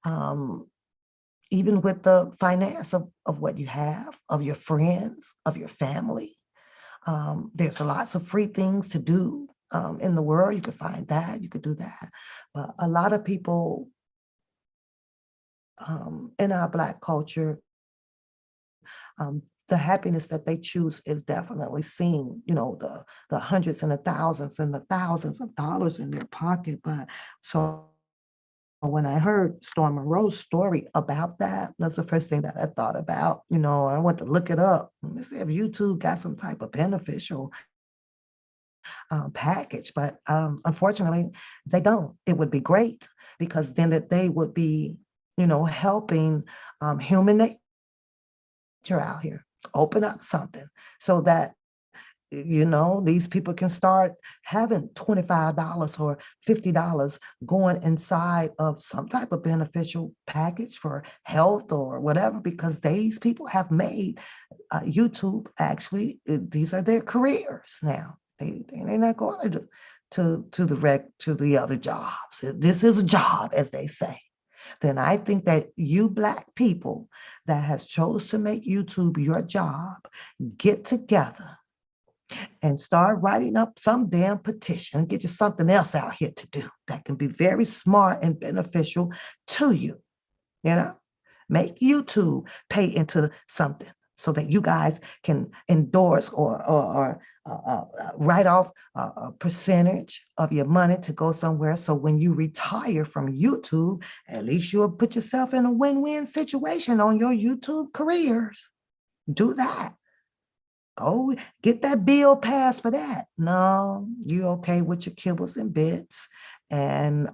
Even with the finance of what you have, of your friends, of your family. There's lots of free things to do in the world. You could find that, you could do that. But a lot of people in our Black culture, the happiness that they choose is definitely seen, the hundreds and the thousands of dollars in their pocket. But so when I heard Storm Monroe's story about that, that's the first thing that I thought about. I went to look it up. Let me see if YouTube got some type of beneficial package, but unfortunately, they don't. It would be great because then that they would be, helping human nature out here, open up something so that these people can start having $25 or $50 going inside of some type of beneficial package for health or whatever, because these people have made YouTube actually, these are their careers now. They're not going to the other jobs. This is a job, as they say. Then I think that you Black people that has chose to make YouTube your job, get together and start writing up some damn petition, get you something else out here to do that can be very smart and beneficial to you. Make YouTube pay into something so that you guys can endorse or write off a percentage of your money to go somewhere. So when you retire from YouTube, at least you'll put yourself in a win-win situation on your YouTube careers. Do that. Go get that bill passed for that. No, you okay with your kibbles and bits and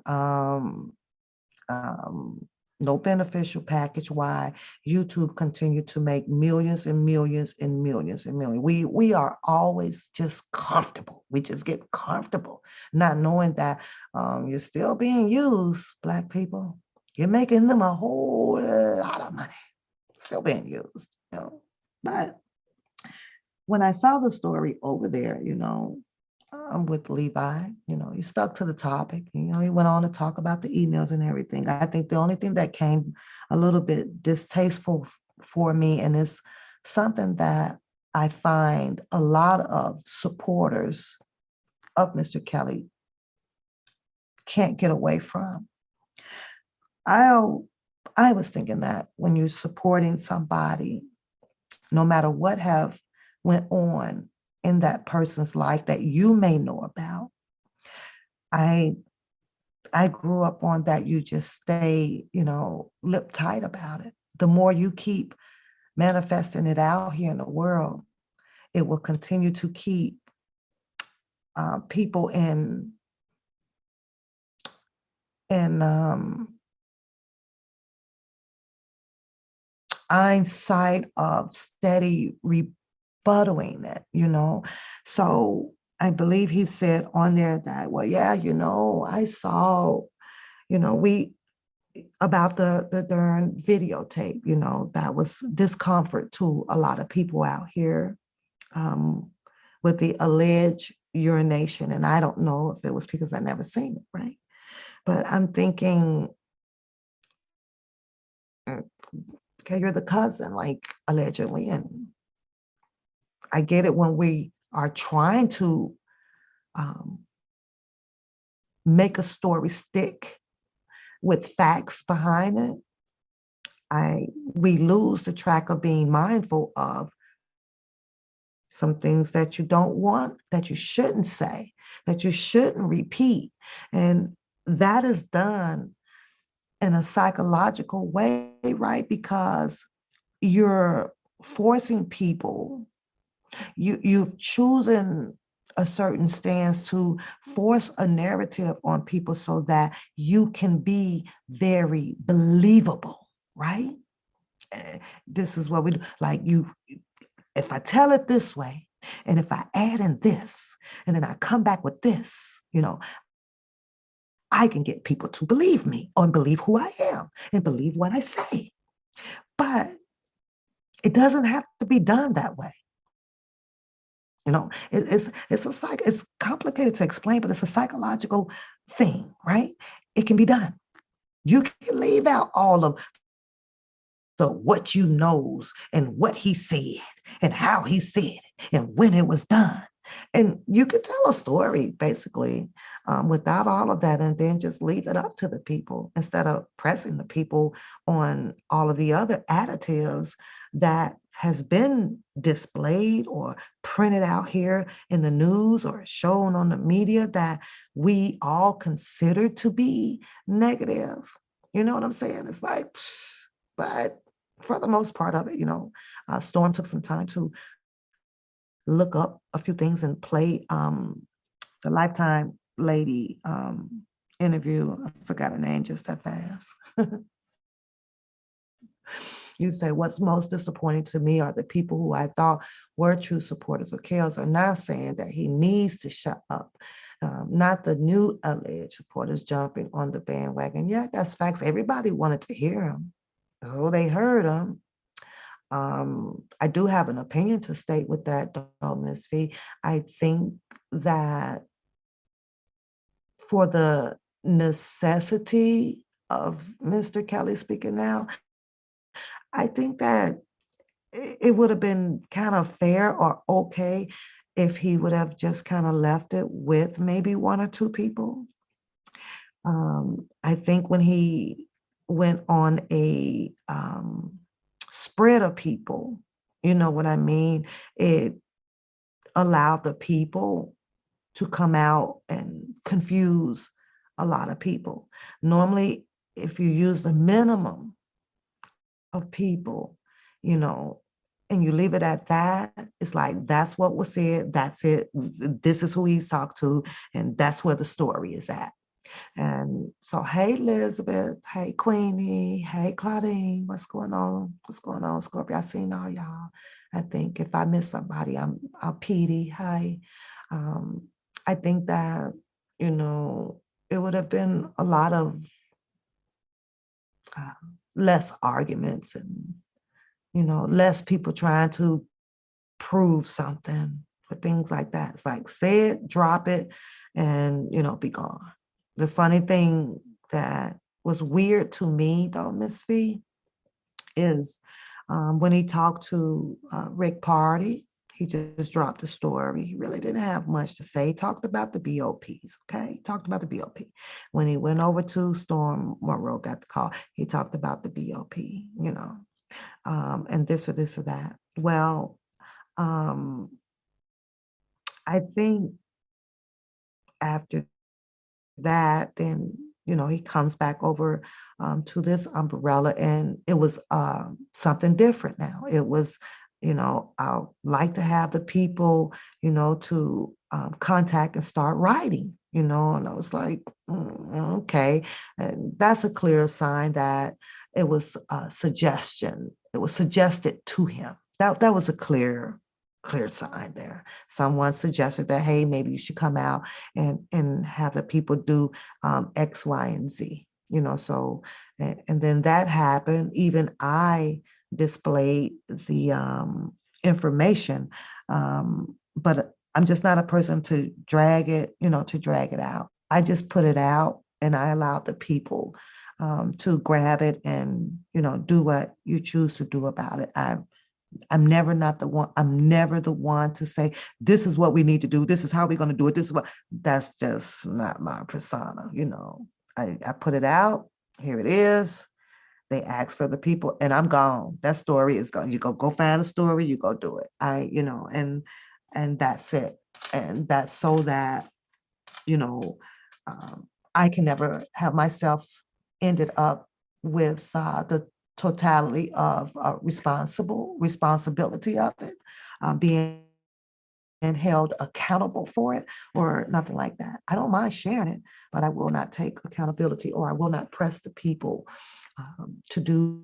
no beneficial package. Why YouTube continue to make millions and millions and millions and millions. We are always just comfortable. We just get comfortable, not knowing that you're still being used, Black people. You're making them a whole lot of money. Still being used, But when I saw the story over there, with Levi, he stuck to the topic. He went on to talk about the emails and everything. I think the only thing that came a little bit distasteful for me, and it's something that I find a lot of supporters of Mr. Kelly can't get away from. I was thinking that when you're supporting somebody, no matter what have went on in that person's life that you may know about, I I grew up on that. You just stay, lip tight about it. The more you keep manifesting it out here in the world, it will continue to keep people in hindsight of steady rebuttaling it. So I believe he said on there that, well, yeah, I saw, we about the darn videotape, that was discomfort to a lot of people out here um, with the alleged urination. And I don't know if it was because I never seen it, right? But I'm thinking, okay, you're the cousin, like allegedly. And I get it when we are trying to um, make a story stick with facts behind it. We lose the track of being mindful of some things that you don't want, that you shouldn't say, that you shouldn't repeat. And that is done in a psychological way, right? Because you're forcing people, you've chosen a certain stance to force a narrative on people so that you can be very believable, right? This is what we do. Like if I tell it this way, and if I add in this, and then I come back with this, I can get people to believe me or believe who I am and believe what I say. But it doesn't have to be done that way. It's complicated to explain, but it's a psychological thing, right? It can be done. You can leave out all of the what you knows and what he said and how he said it and when it was done. And you could tell a story basically without all of that, and then just leave it up to the people instead of pressing the people on all of the other additives that has been displayed or printed out here in the news or shown on the media that we all consider to be negative. You know what I'm saying? It's like, but for the most part of it, Storm took some time to look up a few things and play the Lifetime lady interview. I forgot her name just that fast. You say, what's most disappointing to me are the people who I thought were true supporters of chaos are now saying that he needs to shut up. Not the new alleged supporters jumping on the bandwagon. Yeah, that's facts. Everybody wanted to hear him. So they heard him. I do have an opinion to state with that, though, Ms. V. I think that for the necessity of Mr. Kelly speaking now, I think that it would have been kind of fair or okay if he would have just kind of left it with maybe one or two people. I think when he went on a spread of people, you know what I mean? It allowed the people to come out and confuse a lot of people. Normally, if you use the minimum of people, you know, and you leave it at that, it's like, that's what was said, that's it. This is who he's talked to, and that's where the story is at. And so, hey, Elizabeth, hey, Queenie, hey, Claudine, what's going on? What's going on, Scorpio? I seen all y'all. I think if I miss somebody, I'm Petey. Hi. Um, I think that, it would have been a lot of uh, less arguments and, less people trying to prove something for things like that. It's like, say it, drop it, and, be gone. The funny thing that was weird to me, though, Miss V, is when he talked to Rick Party, he just dropped the story. He really didn't have much to say. He talked about the BOPs, okay? He talked about the BOP. When he went over to Storm Monroe, got the call, he talked about the BOP, and this or that. Well, I think after that, then he comes back over to this umbrella, and it was something different now. It was, I like to have the people, to contact and start writing, and I was like, okay. And that's a clear sign that it was a suggestion. It was suggested to him. That was a clear sign there. Someone suggested that, hey, maybe you should come out and have the people do X, Y, and Z. So and then that happened. Even I displayed the information, but I'm just not a person to drag it, to drag it out. I just put it out, and I allowed the people to grab it and do what you choose to do about it. I'm never not the one. I'm never the one to say, this is what we need to do. This is how we're going to do it. This is what, that's just not my persona. I put it out. Here it is. They ask for the people, and I'm gone. That story is gone. You go find a story, you go do it. And that's it. And that's so that, you know, I can never have myself ended up with the totality of responsibility of it, being and held accountable for it or nothing like that. I don't mind sharing it, but I will not take accountability, or I will not press the people to do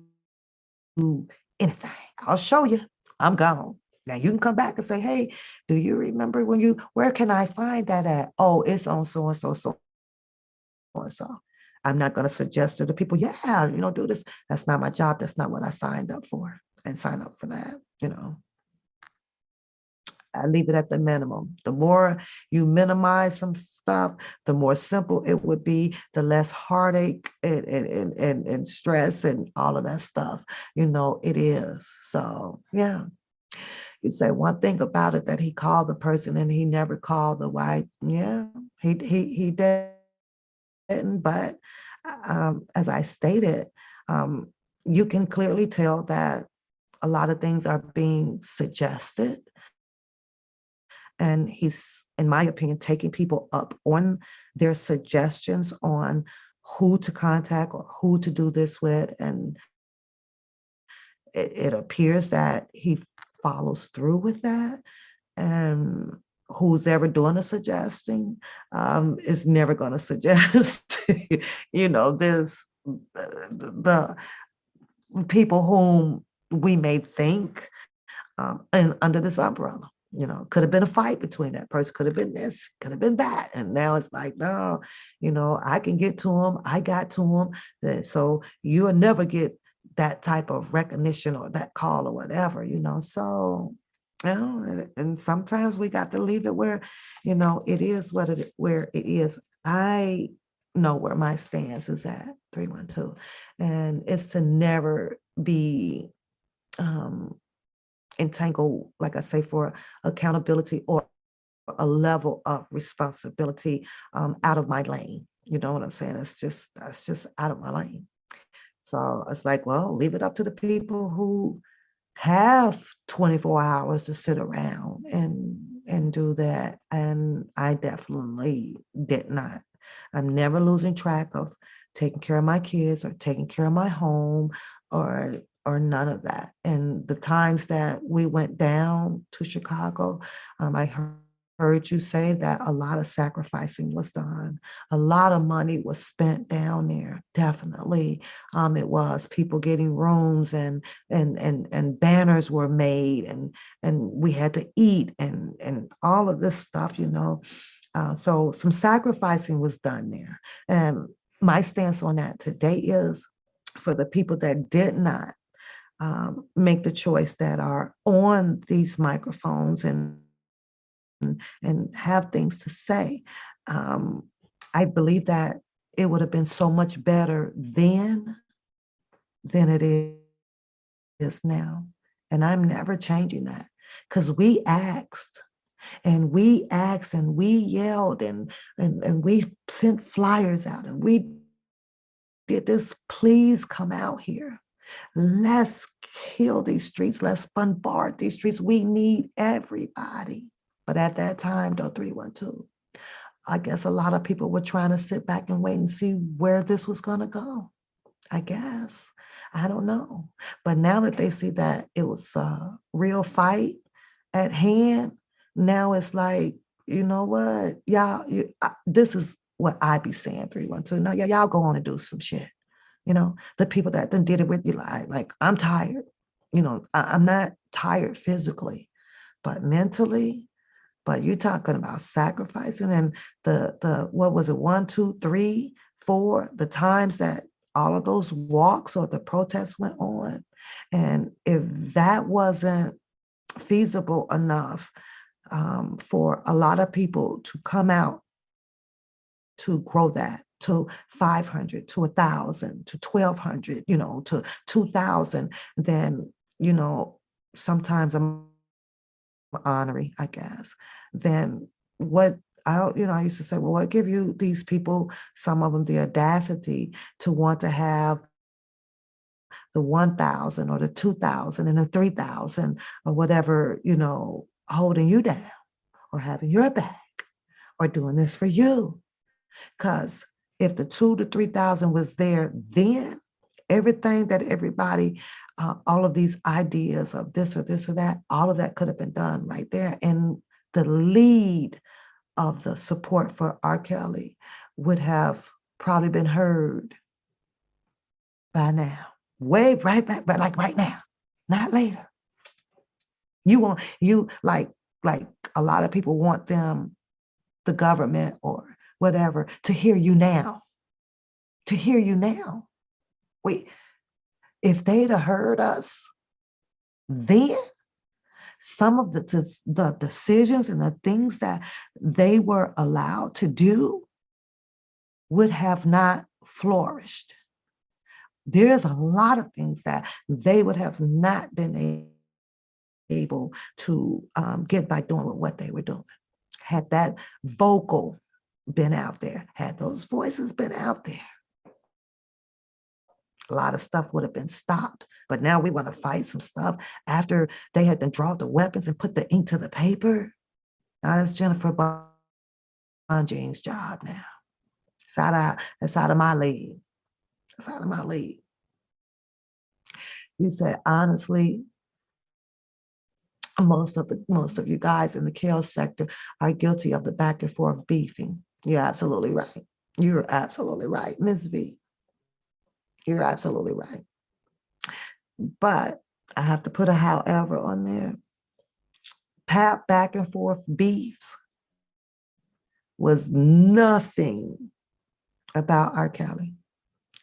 anything. I'll show you. I'm gone. Now you can come back and say, hey, do you remember where can I find that at? Oh, it's on so and so, so and so. I'm not going to suggest to the people, yeah, do this. That's not my job. That's not what I signed up for and sign up for that. I leave it at the minimum. The more you minimize some stuff, the more simple it would be, the less heartache and stress and all of that stuff, it is. So, yeah. You say one thing about it, that he called the person and he never called the wife. Yeah, he didn't, but as I stated, you can clearly tell that a lot of things are being suggested. And he's, in my opinion, taking people up on their suggestions on who to contact or who to do this with. And it appears that he follows through with that. And who's ever doing the suggesting is never going to suggest, this, the people whom we may think and under this umbrella. Could have been a fight between that person, could have been this, could have been that. And now it's like, no, I can get to him. I got to him. So you'll never get that type of recognition or that call or whatever, So, and sometimes we got to leave it where, it is where it is. I know where my stance is at, 312. And it's to never be entangled, like I say, for accountability or a level of responsibility out of my lane. You know what I'm saying? That's just out of my lane. So it's like, well, leave it up to the people who have 24 hours to sit around and do that. And I definitely did not. I'm never losing track of taking care of my kids or taking care of my home or none of that. And the times that we went down to Chicago, I heard you say that a lot of sacrificing was done. A lot of money was spent down there. Definitely, it was people getting rooms and banners were made and we had to eat and all of this stuff. So some sacrificing was done there. And my stance on that today is for the people that did not make the choice, that are on these microphones and have things to say. I believe that it would have been so much better then than it is now. And I'm never changing that, because we asked and we yelled and we sent flyers out and we did this. Please come out here. Let's kill these streets. Let's bombard these streets. We need everybody. But at that time, though, 312, I guess a lot of people were trying to sit back and wait and see where this was going to go. I guess. I don't know. But now that they see that it was a real fight at hand, now it's like, you know what? Y'all, this is what I be saying 312. No, yeah, y'all go on and do some shit. The people that then did it with you, like I'm tired. I'm not tired physically, but mentally. But you're talking about sacrificing and the what was it, 1, 2, 3, 4, the times that all of those walks or the protests went on. And if that wasn't feasible enough for a lot of people to come out to grow that to 500, to 1,000, to 1,200, to 2,000, then, sometimes I'm honorary, I guess, then what I used to say, well, what give you these people, some of them, the audacity to want to have the 1,000 or the 2,000 and the 3,000 or whatever, holding you down or having your back or doing this for you. Because if the 2 to 3,000 was there then, everything that everybody, all of these ideas of this or that, all of that could have been done right there. And the lead of the support for R. Kelly would have probably been heard by now, way right back, but like right now, not later. You like a lot of people want them, the government or whatever, to hear you now. Wait, if they'd have heard us then, some of the decisions and the things that they were allowed to do would have not flourished. There's a lot of things that they would have not been able to get by doing with what they were doing. Had that vocal been out there, had those voices been out there, a lot of stuff would have been stopped. But now we want to fight some stuff after they had to draw the weapons and put the ink to the paper. Now that's Jennifer Bonjean's job now. It's out of my league. It's out of my league. You said honestly, most of you guys in the KL sector are guilty of the back and forth beefing. You're absolutely right. You're absolutely right, Ms. V. You're absolutely right. But I have to put a however on there. Back and forth beefs was nothing about R. Kelly.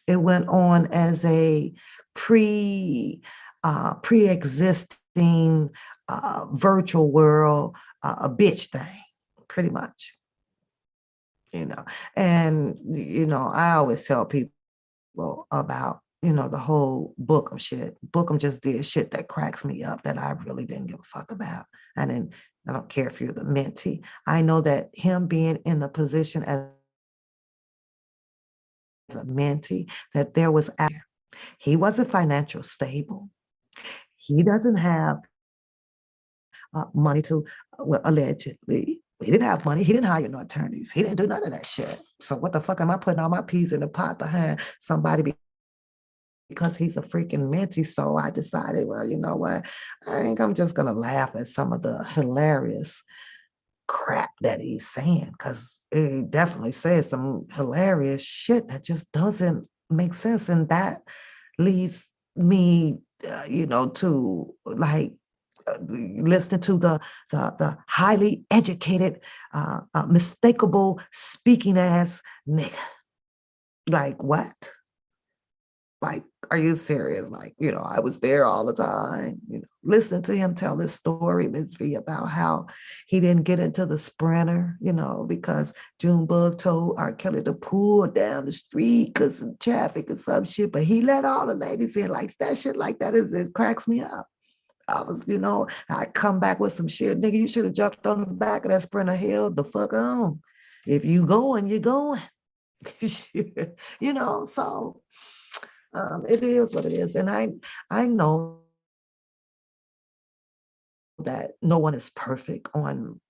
It went on as a pre-existing virtual world, a bitch thing, pretty much. And I always tell people about the whole Bookham shit. Bookham just did shit that cracks me up that I really didn't give a fuck about. I don't care if you're the mentee. I know that him being in the position as a mentee, that there was, he wasn't financially stable. He doesn't have money to, well, allegedly, he didn't have money. He didn't hire no attorneys. He didn't do none of that shit. So what the fuck am I putting all my peas in the pot behind somebody because he's a freaking mentee? So I decided, well, you know what? I think I'm just going to laugh at some of the hilarious crap that he's saying, because he definitely says some hilarious shit that just doesn't make sense. And that leads me, to like, listening to the highly educated, mistakable speaking ass nigga. Like what? Like, are you serious? Like, I was there all the time, listening to him tell this story, Ms. V, about how he didn't get into the Sprinter, because Junebug told R. Kelly to pull down the street because of traffic or some shit, but he let all the ladies in. Like, that shit like that it cracks me up. I was, I come back with some shit. Nigga, you should have jumped on the back of that Sprinter hill the fuck on. If you going, you're going. So it is what it is. And I know that no one is perfect on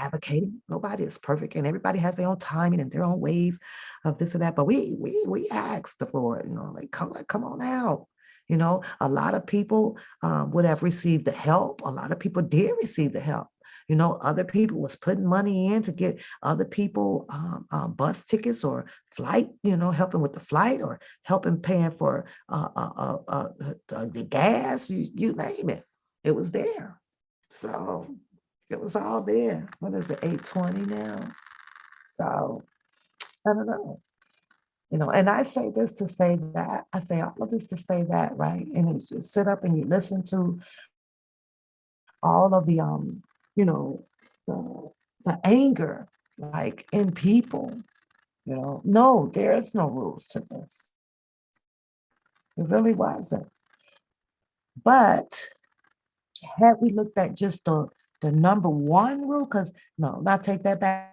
advocating. Nobody is perfect, and everybody has their own timing and their own ways of this or that. But we asked for it, like come on out. A lot of people would have received the help. A lot of people did receive the help. Other people was putting money in to get other people bus tickets or flight, helping with the flight or helping paying for the gas, you name it. It was there. So it was all there. What is it, 8:20 now? So I don't know. And I say this to say that, I say all of this to say that, right? And you just sit up and you listen to all of the the, the anger like in people, no, there is no rules to this. It really wasn't. But had we looked at just the number one rule, because no, not take that back.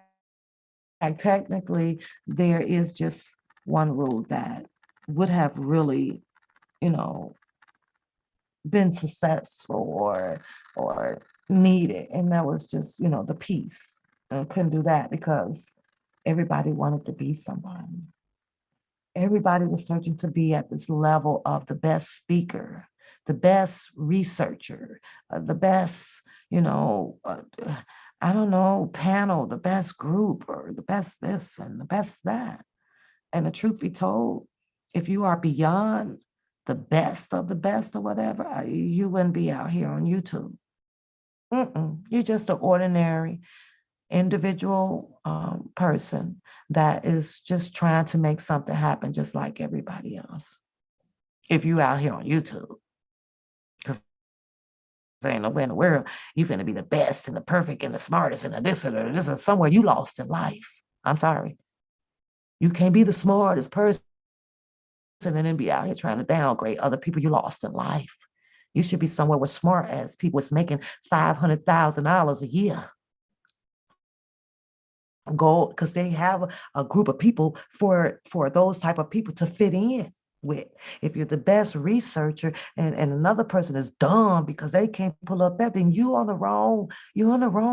Technically, there is just one rule that would have really, you know, been successful or needed, and that was just, the peace. And couldn't do that because everybody wanted to be somebody. Everybody was searching to be at this level of the best speaker, the best researcher, the best, I don't know, panel, the best group, or the best this and the best that. And the truth be told, if you are beyond the best of the best or whatever, you wouldn't be out here on YouTube. You're just an ordinary individual person that is just trying to make something happen just like everybody else. If you out here on YouTube, because there ain't nowhere in the world you finna be the best and the perfect and the smartest and the this and the this, and somewhere you lost in life. I'm sorry. You can't be the smartest person and then be out here trying to downgrade other people you lost in life. You should be somewhere where smart as people is making $500,000 a year. Go, because they have a group of people for those type of people to fit in with. If you're the best researcher and another person is dumb because they can't pull up that, then you're on the wrong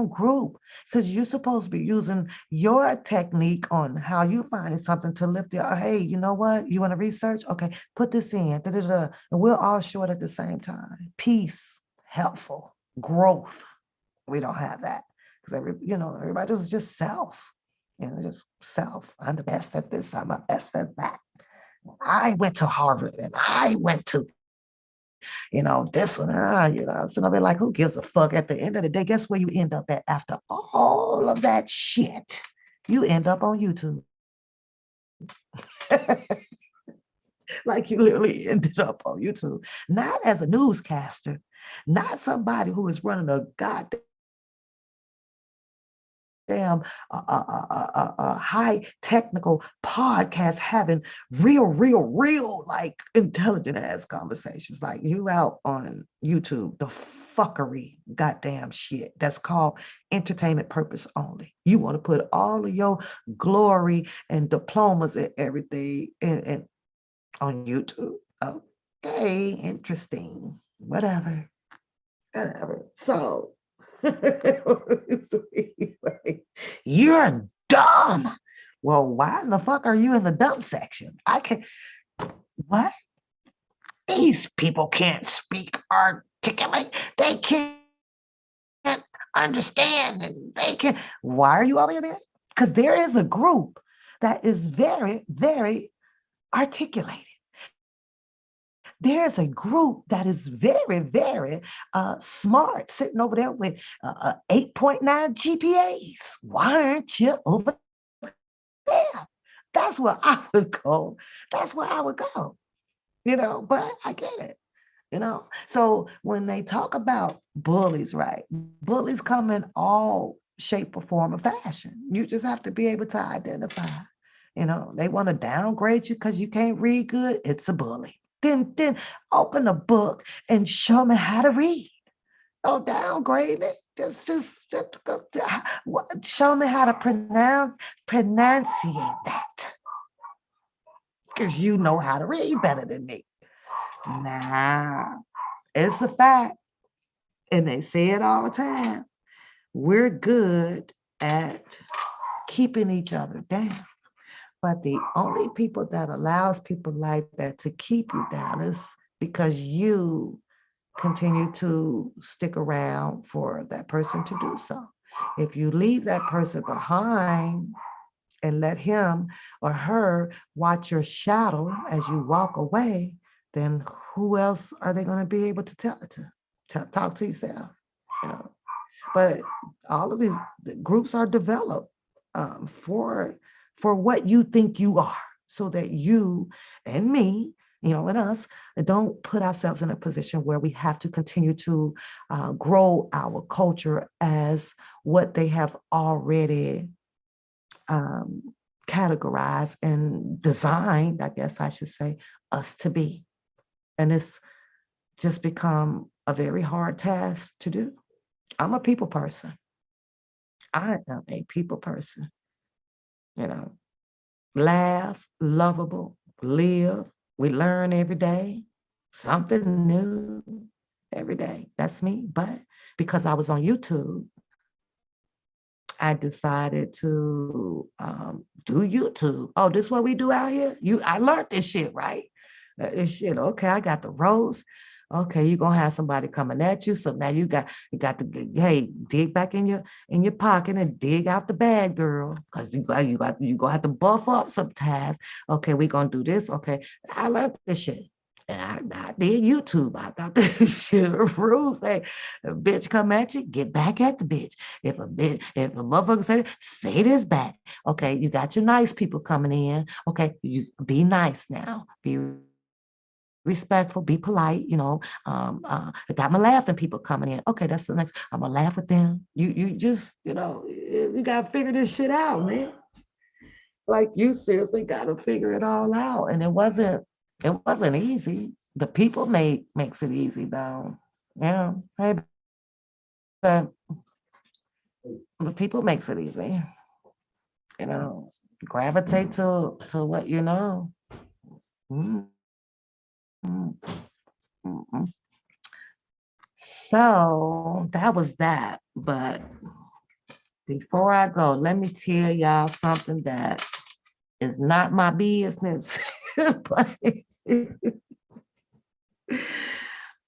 group, because you're supposed to be using your technique on how you finding something to lift your, hey, you know what? You want to research? Okay, put this in, and we're all short at the same time. Peace, helpful, growth. We don't have that. Everybody was just self, just self. I'm the best at this. I'm the best at that. I went to Harvard and I went to, this one. So I'll be like, who gives a fuck? At the end of the day, guess where you end up at after all of that shit? You end up on YouTube. Like you literally ended up on YouTube, not as a newscaster, not somebody who is running a goddamn high technical podcast having real like intelligent ass conversations. Like you out on YouTube, the fuckery goddamn shit that's called entertainment purpose only. You want to put all of your glory and diplomas and everything and on YouTube. Okay, interesting. Whatever. So you're dumb. Well, why in the fuck are you in the dumb section? What? These people can't speak articulate. They can't understand. And they can't. Why are you all there? Because there is a group that is very, very articulated. There's a group that is very, very smart, sitting over there with 8.9 GPAs. Why aren't you over there? That's where I would go. That's where I would go. But I get it. So when they talk about bullies, right? Bullies come in all shape or form of fashion. You just have to be able to identify. They want to downgrade you because you can't read good. It's a bully. Then open a book and show me how to read. Don't downgrade it. Just show me how to pronunciate that. Because you know how to read better than me. Nah, it's a fact. And they say it all the time. We're good at keeping each other down. But the only people that allows people like that to keep you down is because you continue to stick around for that person to do so. If you leave that person behind and let him or her watch your shadow as you walk away, then who else are they going to be able to talk to yourself? You know? But all of these groups are developed for what you think you are, so that you and me, and us, don't put ourselves in a position where we have to continue to grow our culture as what they have already categorized and designed, I guess I should say, us to be. And it's just become a very hard task to do. I'm a people person. I am a people person, laugh, lovable, live. We learn every day, something new every day. That's me. But because I was on YouTube, I decided to do YouTube. Oh, this is what we do out here? I learned this shit, right? This shit, okay, I got the roast. Okay, you're gonna have somebody coming at you. So now you got to, hey, dig back in your pocket and dig out the bag, girl. Because you gonna have to buff up sometimes. Okay, we're gonna do this. Okay. I learned this shit. And I did YouTube. I thought this shit rules say, a bitch come at you, get back at the bitch. If a motherfucker say this back. Okay, you got your nice people coming in. Okay, you be nice now. Be respectful, be polite, I got my laughing people coming in. Okay, that's the next. I'm gonna laugh with them. You just, you gotta figure this shit out, man. Like you seriously gotta figure it all out. And it wasn't easy. The people makes it easy though. Yeah. Hey, but the people makes it easy. Gravitate to what you know. Mm, mm, mm, mm. So that was that. But before I go, let me tell y'all something that is not my business. but,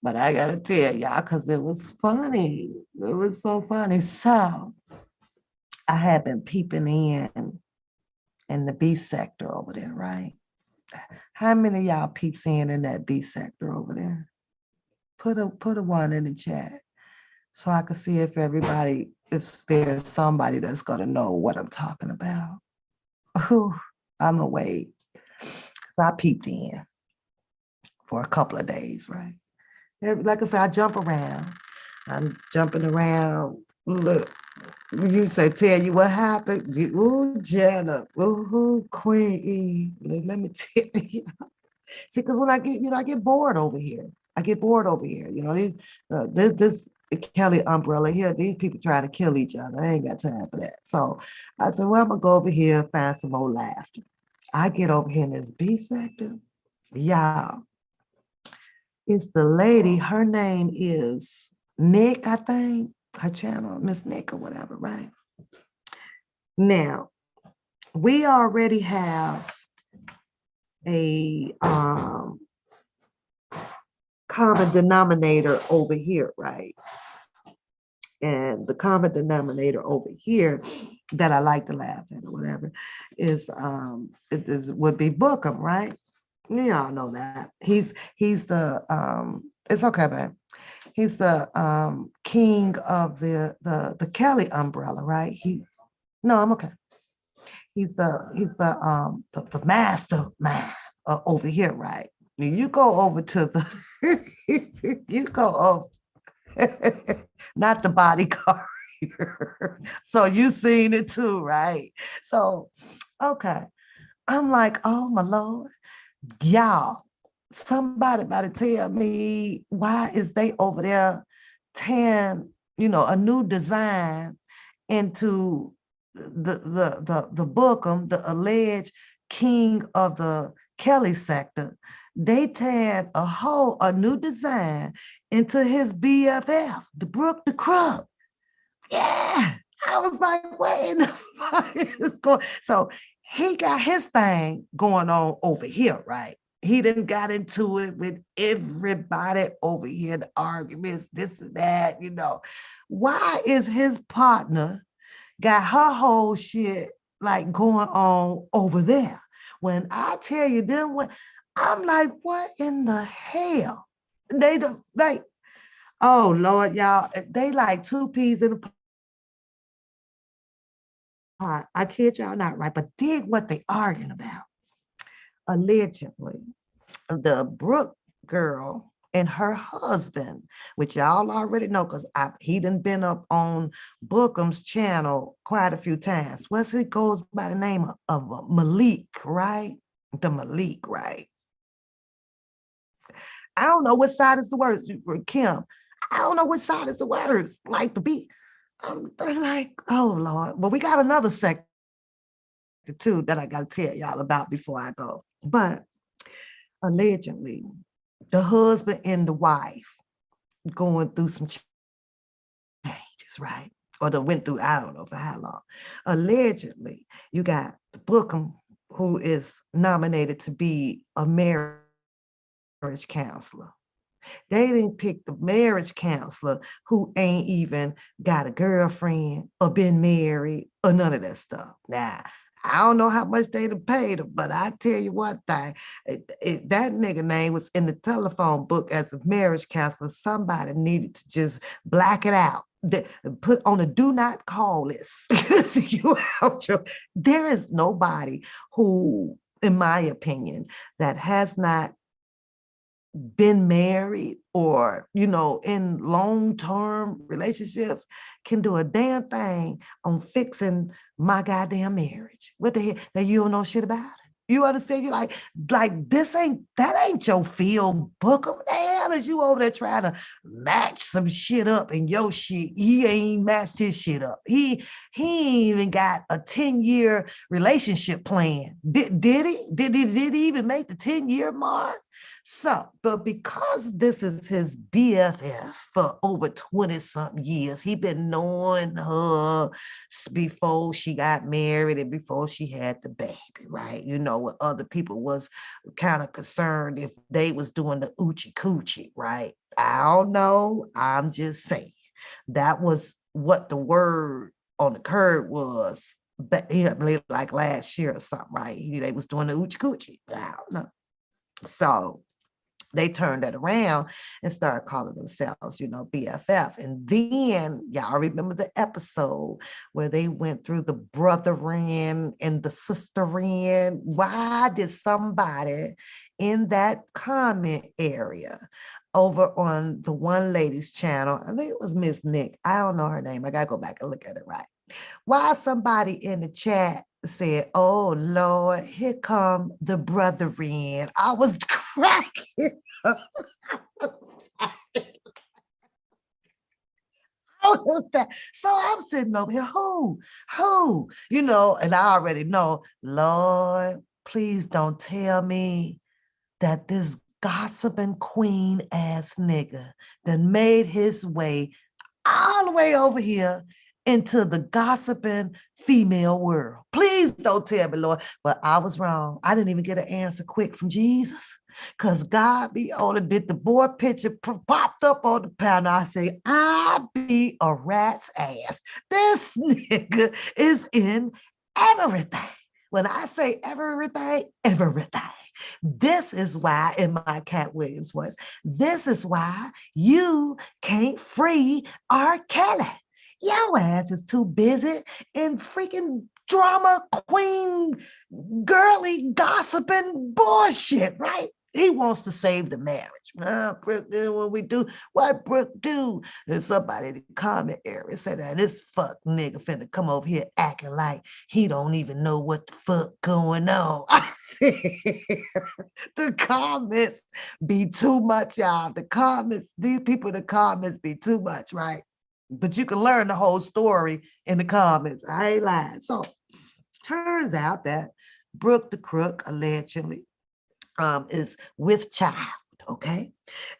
but I gotta tell y'all because it was funny. It was so funny. So I had been peeping in the B sector over there, right? How many of y'all peeps in that B sector over there? Put a one in the chat so I can see if there's somebody that's gonna know what I'm talking about. Ooh, I'm gonna wait. So I peeped in for a couple of days, right? Like I said, I jump around. I'm jumping around. Look, you say, tell you what happened. Ooh, Jenna. Ooh, Queen E. Let me tell you. See, because when I get bored over here. I get bored over here. This Kelly umbrella here, these people trying to kill each other. I ain't got time for that. So I said, well, I'm going to go over here and find some more laughter. I get over here in this B sector. Y'all, it's the lady. Her name is Nick, I think. Her channel, Miss Nick or whatever, right? Now, we already have a common denominator over here, right? And the common denominator over here that I like to laugh at or whatever would be Bookham, right? Y'all know that. He's the it's okay, man. He's the king of the Kelly umbrella, right? I'm okay. He's the mastermind over here, right? You go over to the you go over not the bodyguard here. So you seen it too, right? So okay. I'm like, oh my Lord, y'all, somebody about to tell me why is they over there tearing, a new design into the Bookham, the alleged king of the Kelly sector. They tearing a new design into his BFF, the Brook the Crump. Yeah. I was like, what in the fuck is going? So he got his thing going on over here, right? He didn't got into it with everybody over here, the arguments, this and that, Why is his partner got her whole shit like going on over there? When I tell you then when I'm like, what in the hell? They don't like, oh Lord, y'all, they like two peas in a pot. I kid y'all not, right? But dig what they arguing about. Allegedly, the Brooke girl and her husband, which y'all already know because he done been up on Bookham's channel quite a few times. What's it goes by the name of Malik, right? The Malik, right? I don't know what side is the worst, Kim. I don't know which side is the worst. Like the beat. They're like, oh Lord. Well, we got another sector too that I got to tell y'all about before I go. But allegedly, the husband and the wife going through some changes, right? Or they went through, I don't know for how long. Allegedly, you got Bookham, who is nominated to be a marriage counselor. They didn't pick the marriage counselor who ain't even got a girlfriend or been married or none of that stuff. Now, I don't know how much they'd have paid him, but I tell you one thing, that nigga name was in the telephone book as a marriage counselor. Somebody needed to just black it out. Put on a do not call list. There is nobody who, in my opinion, that has not been married or in long-term relationships can do a damn thing on fixing my goddamn marriage. What the hell? That you don't know shit about it. You understand? You're like that ain't your field. Bookham. The hell is you over there trying to match some shit up in your shit? He ain't matched his shit up. He ain't even got a 10-year relationship plan. Did he? Did he even make the 10-year mark? So, but because this is his BFF for over 20-something years, he been knowing her before she got married and before she had the baby, right? What other people was kind of concerned if they was doing the oochie coochie, right? I don't know. I'm just saying. That was what the word on the curb was, but I believe like last year or something, right? They was doing the oochie coochie. I don't know. So they turned that around and started calling themselves, BFF. And then y'all remember the episode where they went through the brotherin and the sisterin. Why did somebody in that comment area over on the one lady's channel, I think it was Miss Nick, I don't know her name, I gotta go back and look at it right. Why somebody in the chat said, oh Lord, here come the brotherin. I was cracking. So I'm sitting over here, who, and I already know, Lord, please don't tell me that this gossiping queen ass nigga that made his way all the way over here into the gossiping female world. Please don't tell me, Lord. But I was wrong. I didn't even get an answer quick from Jesus. Because God be on it. Did the boy picture popped up on the panel? I say, I be a rat's ass. This nigga is in everything. When I say everything, everything. This is why, in my Cat Williams voice, this is why you can't free R. Kelly. Your ass is too busy in freaking drama queen, girly gossiping bullshit, right? He wants to save the marriage. Brooke, when we do what Brooke do, and somebody in the comment area said that this fuck nigga finna come over here acting like he don't even know what the fuck going on. The comments be too much, y'all. The comments, these people in the comments be too much, right? But you can learn the whole story in the comments. I ain't lying. So turns out that Brooke the Crook allegedly is with child. Okay.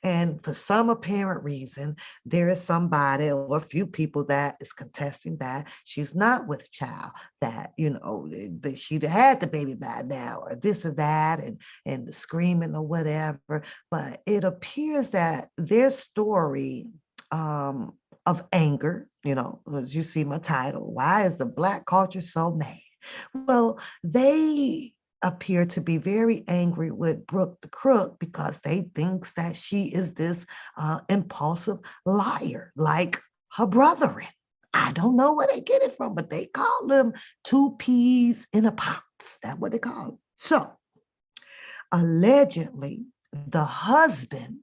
And for some apparent reason, there is somebody or a few people that is contesting that she's not with child, that, that she'd had the baby by now, or this or that, and the screaming or whatever. But it appears that their story of anger, as you see my title, why is the Black culture so mad? Well, they appear to be very angry with Brooke the Crook because they thinks that she is this impulsive liar, like her brethren. I don't know where they get it from, but they call them two peas in a pot. That's what they call them. So allegedly, the husband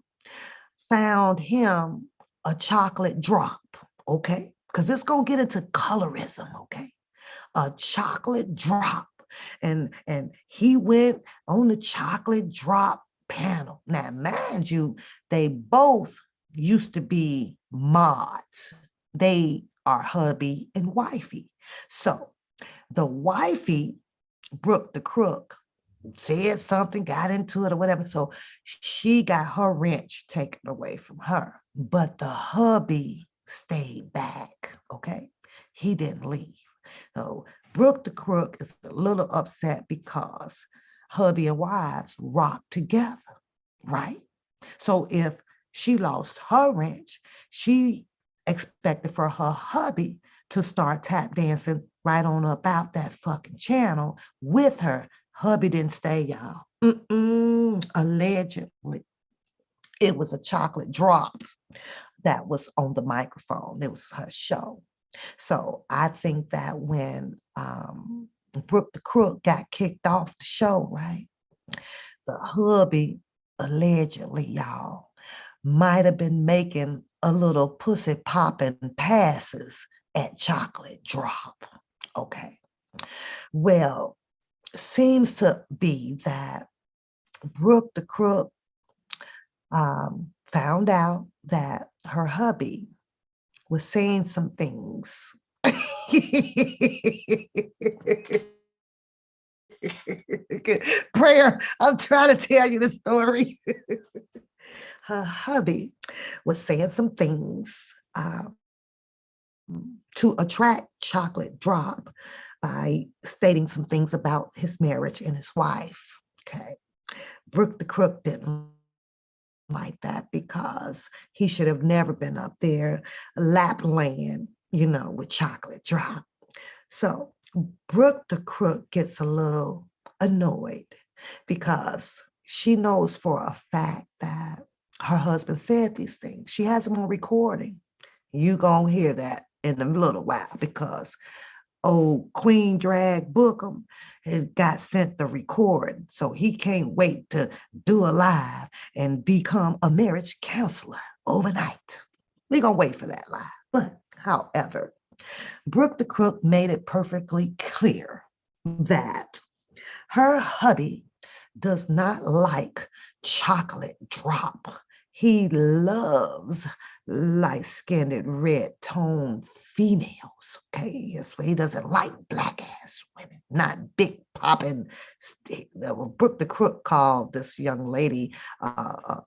found him a chocolate drop, okay? Because it's going to get into colorism, okay? A chocolate drop. And he went on the chocolate drop panel. Now, mind you, they both used to be mods. They are hubby and wifey. So the wifey, Brooke the Crook, said something, got into it or whatever. So she got her wrench taken away from her. But the hubby stayed back, okay? He didn't leave. So Brooke the Crook is a little upset because hubby and wives rock together, right? So if she lost her wrench, she expected for her hubby to start tap dancing right on about that fucking channel with her. Hubby didn't stay, y'all. Allegedly, it was a chocolate drop that was on the microphone. It was her show. So I think that when Brooke the Crook got kicked off the show, right? The hubby, allegedly, y'all, might have been making a little pussy popping passes at Chocolate Drop. Okay. Well, seems to be that Brooke the Crook found out that her hubby was saying some things. Prayer, I'm trying to tell you the story. Her hubby was saying some things to attract Chocolate Drop by stating some things about his marriage and his wife. Okay. Brooke the Crook didn't like that because he should have never been up there lapland, with Chocolate Drop. So Brooke the Crook gets a little annoyed because she knows for a fact that her husband said these things. She has them on recording. You gonna hear that in a little while because old Queen Drag Bookham has got sent the recording. So he can't wait to do a live and become a marriage counselor overnight. We're gonna wait for that live. But however, Brooke the Crook made it perfectly clear that her hubby does not like Chocolate Drop. He loves light-skinned, red-toned females. Okay, yes, he doesn't like black-ass women, not big popping. Brooke the Crook called this young lady a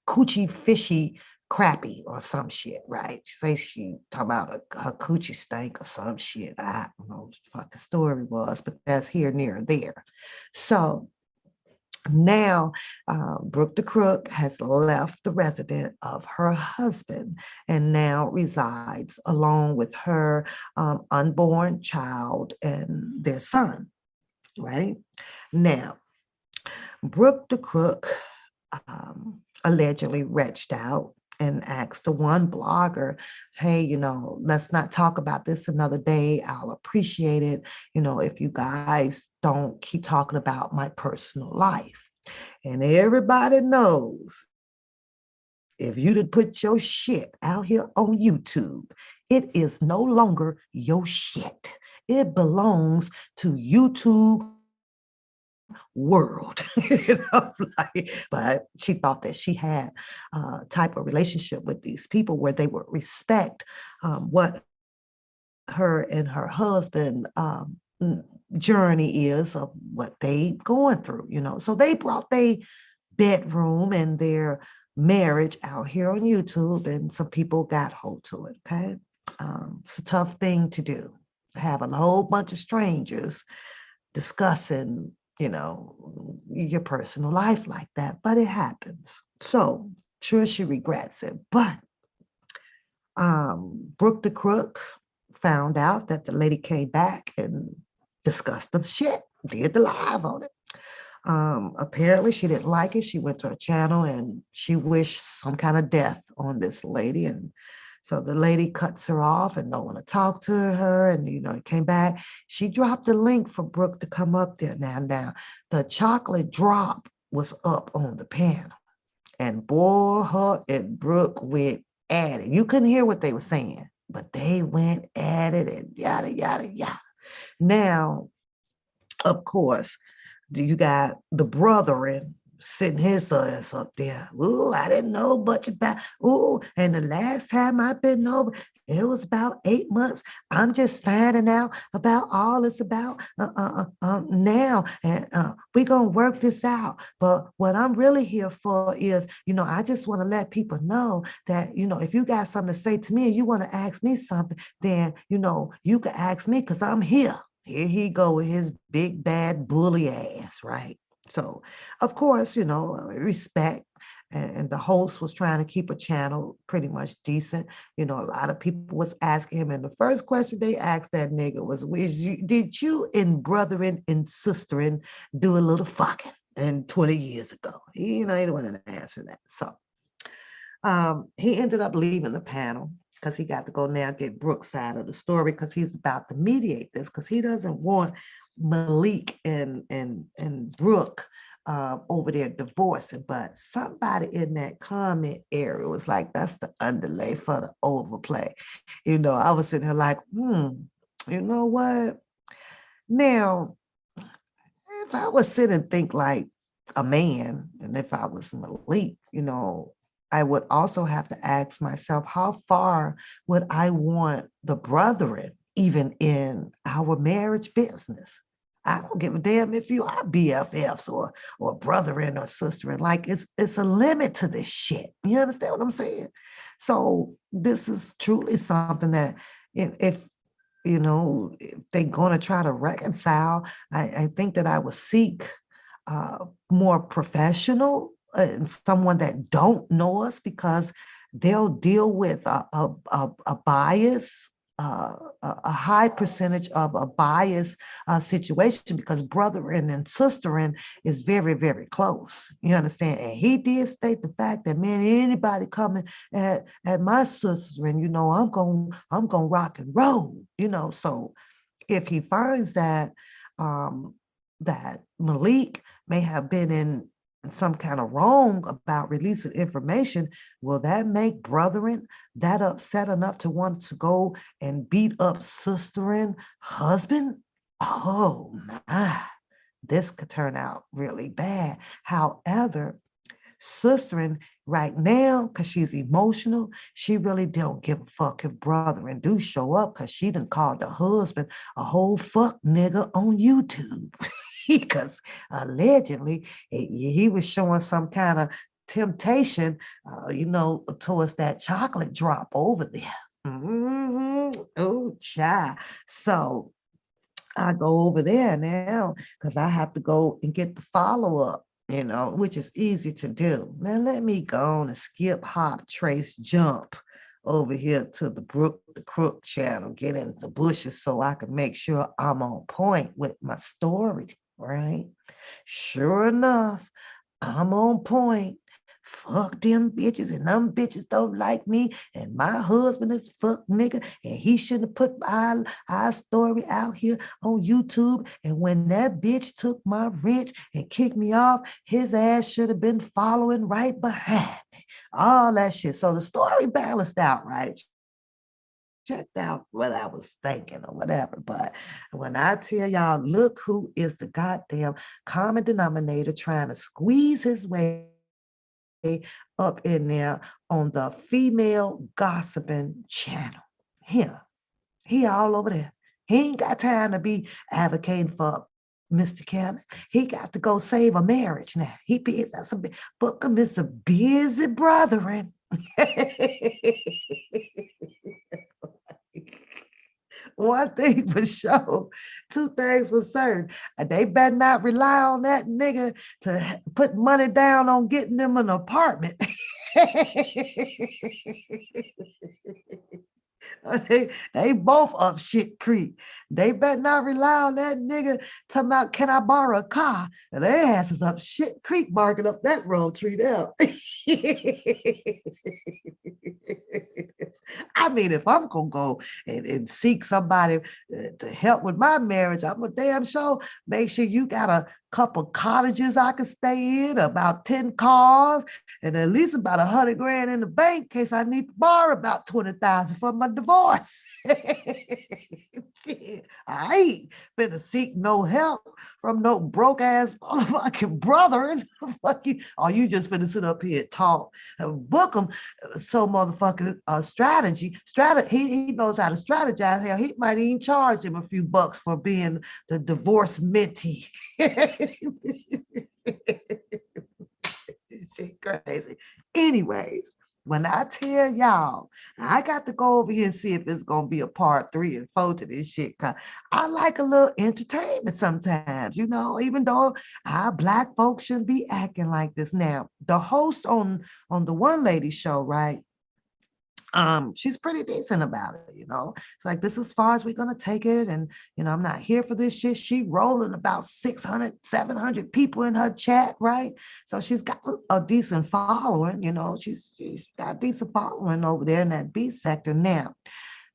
coochie fishy crappy or some shit, right? She say she talking about her coochie stank or some shit. I don't know what the fuck the story was, but that's here, near, there. So now, Brooke the Crook has left the residence of her husband and now resides along with her unborn child and their son, right? Now, Brooke the Crook allegedly reached out and asked the one blogger, hey, let's not talk about this another day. I'll appreciate it, if you guys don't keep talking about my personal life. And everybody knows if you did put your shit out here on YouTube, it is no longer your shit. It belongs to YouTube world. But she thought that she had a type of relationship with these people where they would respect what her and her husband journey is of what they going through, so they brought they bedroom and their marriage out here on YouTube, and some people got hold to it. Okay. It's a tough thing to do. Have a whole bunch of strangers discussing, your personal life like that, but it happens. So sure she regrets it. But Brooke the Crook found out that the lady came back and discussed the shit, did the live on it. Apparently she didn't like it. She went to her channel and she wished some kind of death on this lady. And so the lady cuts her off and don't want to talk to her. And, it came back. She dropped the link for Brooke to come up there. Now, the chocolate drop was up on the panel. And boy, her and Brooke went at it. You couldn't hear what they were saying, but they went at it and yada, yada, yada. Now, of course, you got the brethren sitting his ass up there. Ooh, I didn't know much about, and the last time I've been over, it was about 8 months. I'm just finding out about all it's about now, and we're going to work this out. But what I'm really here for is, I just want to let people know that, if you got something to say to me and you want to ask me something, then, you can ask me because I'm here. Here he go with his big bad bully ass, right? So, of course, respect. And the host was trying to keep a channel pretty much decent. A lot of people was asking him, and the first question they asked that nigga was, did you and brothering and sistering do a little fucking and 20 years ago? He didn't want to answer that. So he ended up leaving the panel because he got to go now get Brooke's side of the story, because he's about to mediate this, because he doesn't want Malik and Brooke over there divorcing. But somebody in that comment area was like, that's the underlay for the overplay. I was sitting here like, you know what? Now, if I was sitting and think like a man, and if I was Malik, I would also have to ask myself, how far would I want the brethren even in our marriage business? I don't give a damn if you are BFFs or brethren or sisterin. Like, it's a limit to this shit. You understand what I'm saying? So this is truly something that if they're going to try to reconcile, I think that I would seek more professional and someone that don't know us, because they'll deal with a bias, a high percentage of a bias situation, because brothering and sistering is very, very close. You understand? And he did state the fact that, man, anybody coming at my sister, and I'm gonna rock and roll. So if he finds that that Malik may have been in some kind of wrong about releasing information, will that make brethren that upset enough to want to go and beat up sisterin husband? Oh my, this could turn out really bad. However, sisterin right now, because she's emotional, she really don't give a fuck if brethren do show up, because she done called the husband a whole fuck nigga on YouTube. Because allegedly he was showing some kind of temptation, towards that chocolate drop over there. Oh, child. So I go over there now because I have to go and get the follow-up, which is easy to do. Now let me go on and skip, hop, trace, jump over here to the Brooke the Crook channel, get in the bushes so I can make sure I'm on point with my story, right? Sure enough, I'm on point. Fuck them bitches, and them bitches don't like me, and my husband is fuck nigga, and he shouldn't have put our story out here on YouTube. And when that bitch took my wrench and kicked me off, his ass should have been following right behind me. All that shit. So the story balanced out, right? Checked out what I was thinking or whatever. But when I tell y'all, look who is the goddamn common denominator trying to squeeze his way up in there on the female gossiping channel. Here, he all over there. He ain't got time to be advocating for Mr. Kelly. He got to go save a marriage now. He is that's a Bookham is a busy brethren. One thing for sure, two things for certain. They better not rely on that nigga to put money down on getting them an apartment. They both up shit creek. They better not rely on that nigga talking about, can I borrow a car? And their asses up shit creek barking up that road tree there. I mean, if I'm gonna go and seek somebody to help with my marriage, I'm a damn sure make sure you got a couple cottages I can stay in, about 10 cars, and at least about 100 grand in the bank in case I need to borrow about 20,000 for my divorce. I ain't finna seek no help from no broke ass motherfucking brother. And fuck you. Or you just finna sit up here and talk and book him so motherfucking strategy. He knows how to strategize. Hell, he might even charge him a few bucks for being the divorce mentee. Shit crazy. Anyways, when I tell y'all, I got to go over here and see if it's gonna be a part 3 and 4 to this shit. Cause I like a little entertainment sometimes, even though our Black folks shouldn't be acting like this. Now, the host on the one lady show, right? She's pretty decent about it. It's like, this is as far as we're gonna take it, and I'm not here for this shit. She rolling about 600 700 people in her chat, right? So she's got a decent following. She's got a decent following over there in that B sector. Now,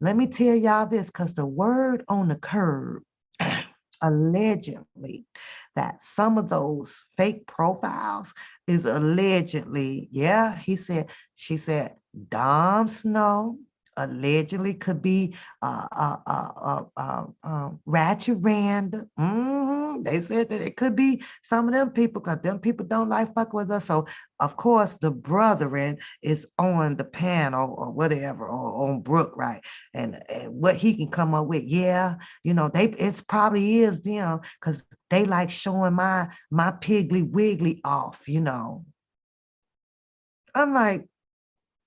let me tell y'all this, because the word on the curb allegedly that some of those fake profiles is allegedly, she said Dom Snow allegedly could be Ratchet Randa. They said that it could be some of them people, because them people don't like fuck with us. So of course the brethren is on the panel or whatever, or on Brooke, right? And what he can come up with, it's probably is them, because they like showing my piggly wiggly off. I'm like,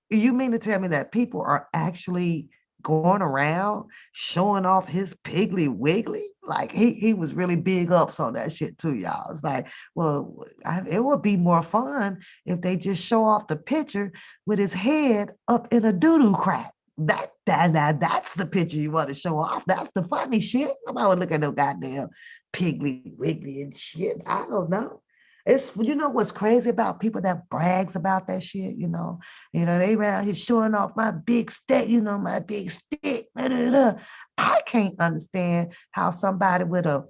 you mean to tell me that people are actually going around showing off his piggly wiggly? Like he was really big ups on that shit too, y'all. It's like, well, it would be more fun if they just show off the picture with his head up in a doo-doo crack. That's the picture you want to show off. That's the funny shit. Nobody would look at no goddamn piggly wiggly and shit. I don't know. It's, what's crazy about people that brags about that shit, they around here showing off my big stick, my big stick. I can't understand how somebody with a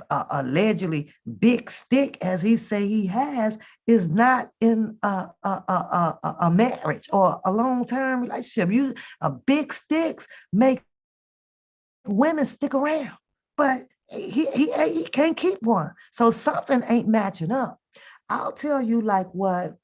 allegedly big stick, as he say he has, is not in a marriage or a long-term relationship. A big sticks make women stick around, but he can't keep one. So something ain't matching up. I'll tell you, like, what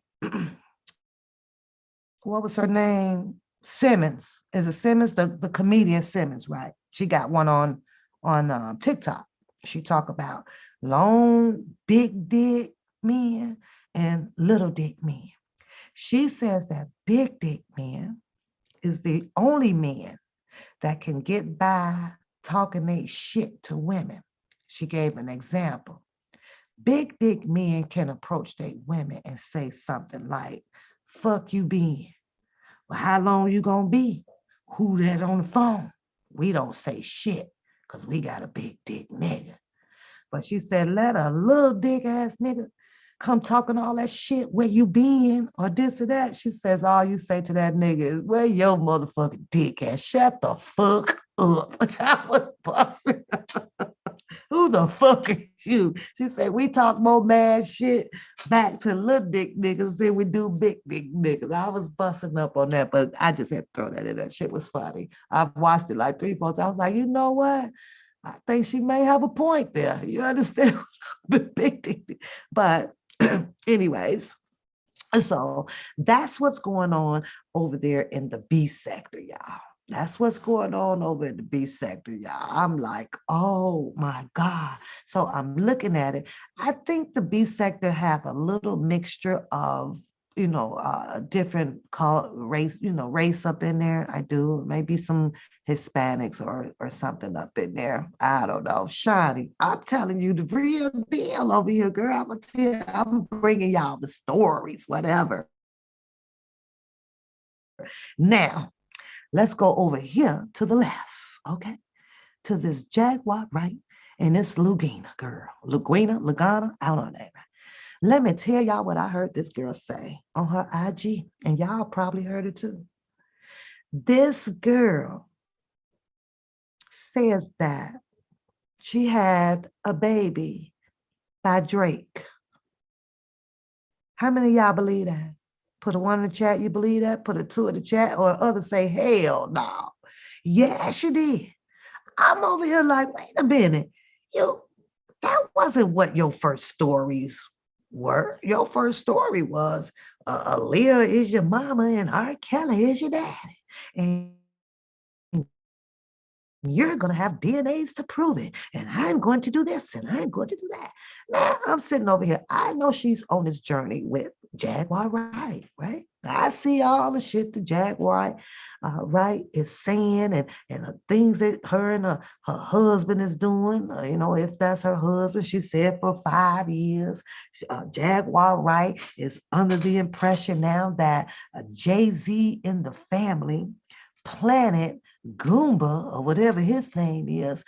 was her name? Simmons. Is it Simmons? The comedian Simmons, right? She got one on TikTok. She talk about long, big dick men and little dick men. She says that big dick men is the only men that can get by talking they shit to women. She gave an example. Big dick men can approach their women and say something like, fuck you being. Well, how long you gonna be? Who that on the phone? We don't say shit because we got a big dick nigga. But she said, let a little dick ass nigga come talking all that shit, where you been, or this or that. She says, all you say to that nigga is, where your motherfucking dick ass? Shut the fuck up. I was busting. Who the fuck is you? She said, we talk more mad shit back to little dick niggas than we do big dick niggas. I was busting up on that, but I just had to throw that in. That shit was funny. I've watched it like 3 4 times. I was like, you know what? I think she may have a point there. You understand? Big dick. But anyways, so that's what's going on over there in the B sector, y'all. That's what's going on over in the B sector, y'all. I'm like, oh my God. So I'm looking at it. I think the B sector have a little mixture of, different race, race up in there. I do. Maybe some Hispanics or something up in there. I don't know. Shani, I'm telling you the real deal over here, girl. I'm gonna tell you, I'm bringing y'all the stories, whatever. Now, let's go over here to the left, okay? To this Jaguar, right? And it's Lugina, girl. Lugana, I don't know that. Let me tell y'all what I heard this girl say on her IG, and y'all probably heard it too. This girl says that she had a baby by Drake. How many of y'all believe that? Put a one in the chat, you believe that? Put a two in the chat, or others say, hell no. Yeah, she did. I'm over here like, wait a minute. That wasn't what your first stories were. Your first story was Aaliyah is your mama and R. Kelly is your daddy. And you're going to have DNAs to prove it. And I'm going to do this and I'm going to do that. Now I'm sitting over here. I know she's on this journey with Jaguar Wright, right? I see all the shit the Jaguar Wright is saying and the things that her and her husband is doing. If that's her husband, she said for 5 years. Jaguar Wright is under the impression now that Jay-Z in the family planted Goomba or whatever his name is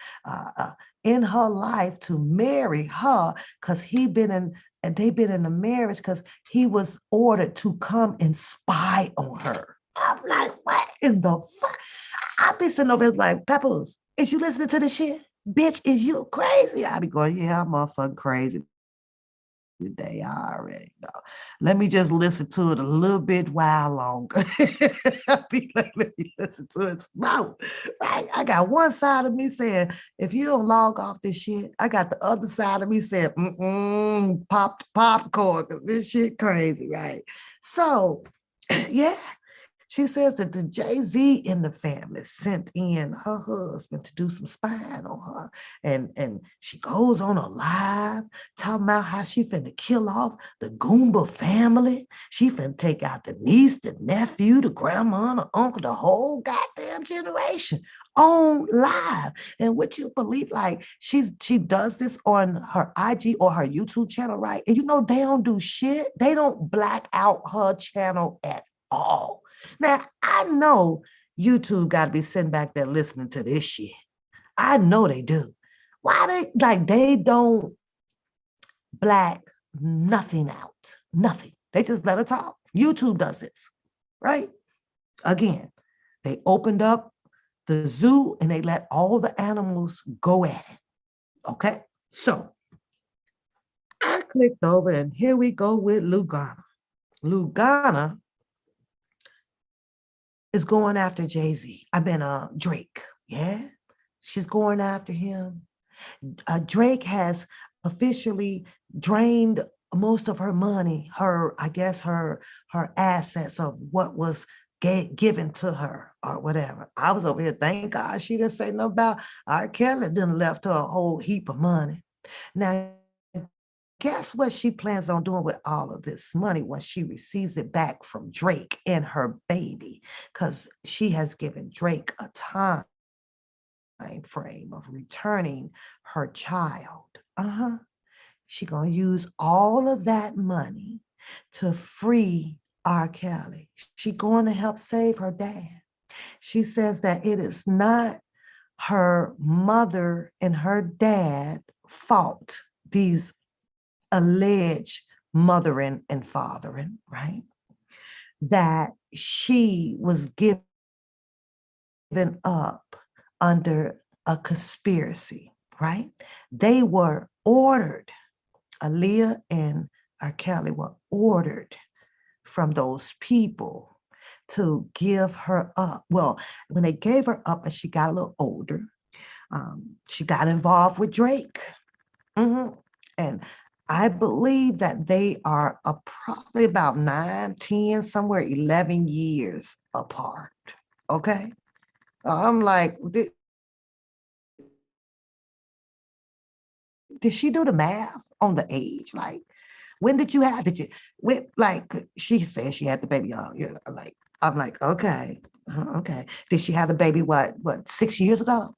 in her life to marry her because they've been in a marriage because he was ordered to come and spy on her. I'm like, what in the fuck? I be sitting over here like, Peppers, is you listening to this shit? Bitch, is you crazy? I be going, yeah, I'm motherfucking crazy. Today. I already know. Let me just listen to it a little bit while longer. Let me listen to it smoke. Right? I got one side of me saying, if you don't log off this shit, I got the other side of me saying, pop the popcorn, because this shit crazy, right? So, yeah, she says that the Jay-Z in the family sent in her husband to do some spying on her. And she goes on a live talking about how she finna kill off the Goomba family. She finna take out the niece, the nephew, the grandma, the uncle, the whole goddamn generation on live. And what you believe, like she does this on her IG or her YouTube channel, right? And they don't do shit. They don't black out her channel at all. Now, I know YouTube got to be sitting back there listening to this shit. I know they do. Why they don't black nothing out? Nothing. They just let her talk. YouTube does this, right? Again, they opened up the zoo and they let all the animals go at it. Okay? So I clicked over and here we go with Lugana. Lugana is going after Jay-Z. Drake. Yeah, she's going after him. Drake has officially drained most of her money, her assets of what was given to her or whatever. I was over here, thank God she didn't say nothing about R. Kelly didn't left her a whole heap of money. Now, guess what she plans on doing with all of this money once she receives it back from Drake and her baby? Because she has given Drake a time frame of returning her child. She gonna use all of that money to free R. Kelly. She going to help save her dad. She says that it is not her mother and her dad fault, these alleged mothering and fathering, right? That she was given up under a conspiracy, right? They were ordered, Aaliyah and R. Kelly were ordered from those people to give her up. Well, when they gave her up and she got a little older, she got involved with Drake. And I believe that they are probably about 9, 10, somewhere 11 years apart. Okay. I'm like, did she do the math on the age? Like, when did you have, did you, when, like, she said she had the baby on, you know, like, I'm like, okay, okay. Did she have the baby, what, 6 years ago?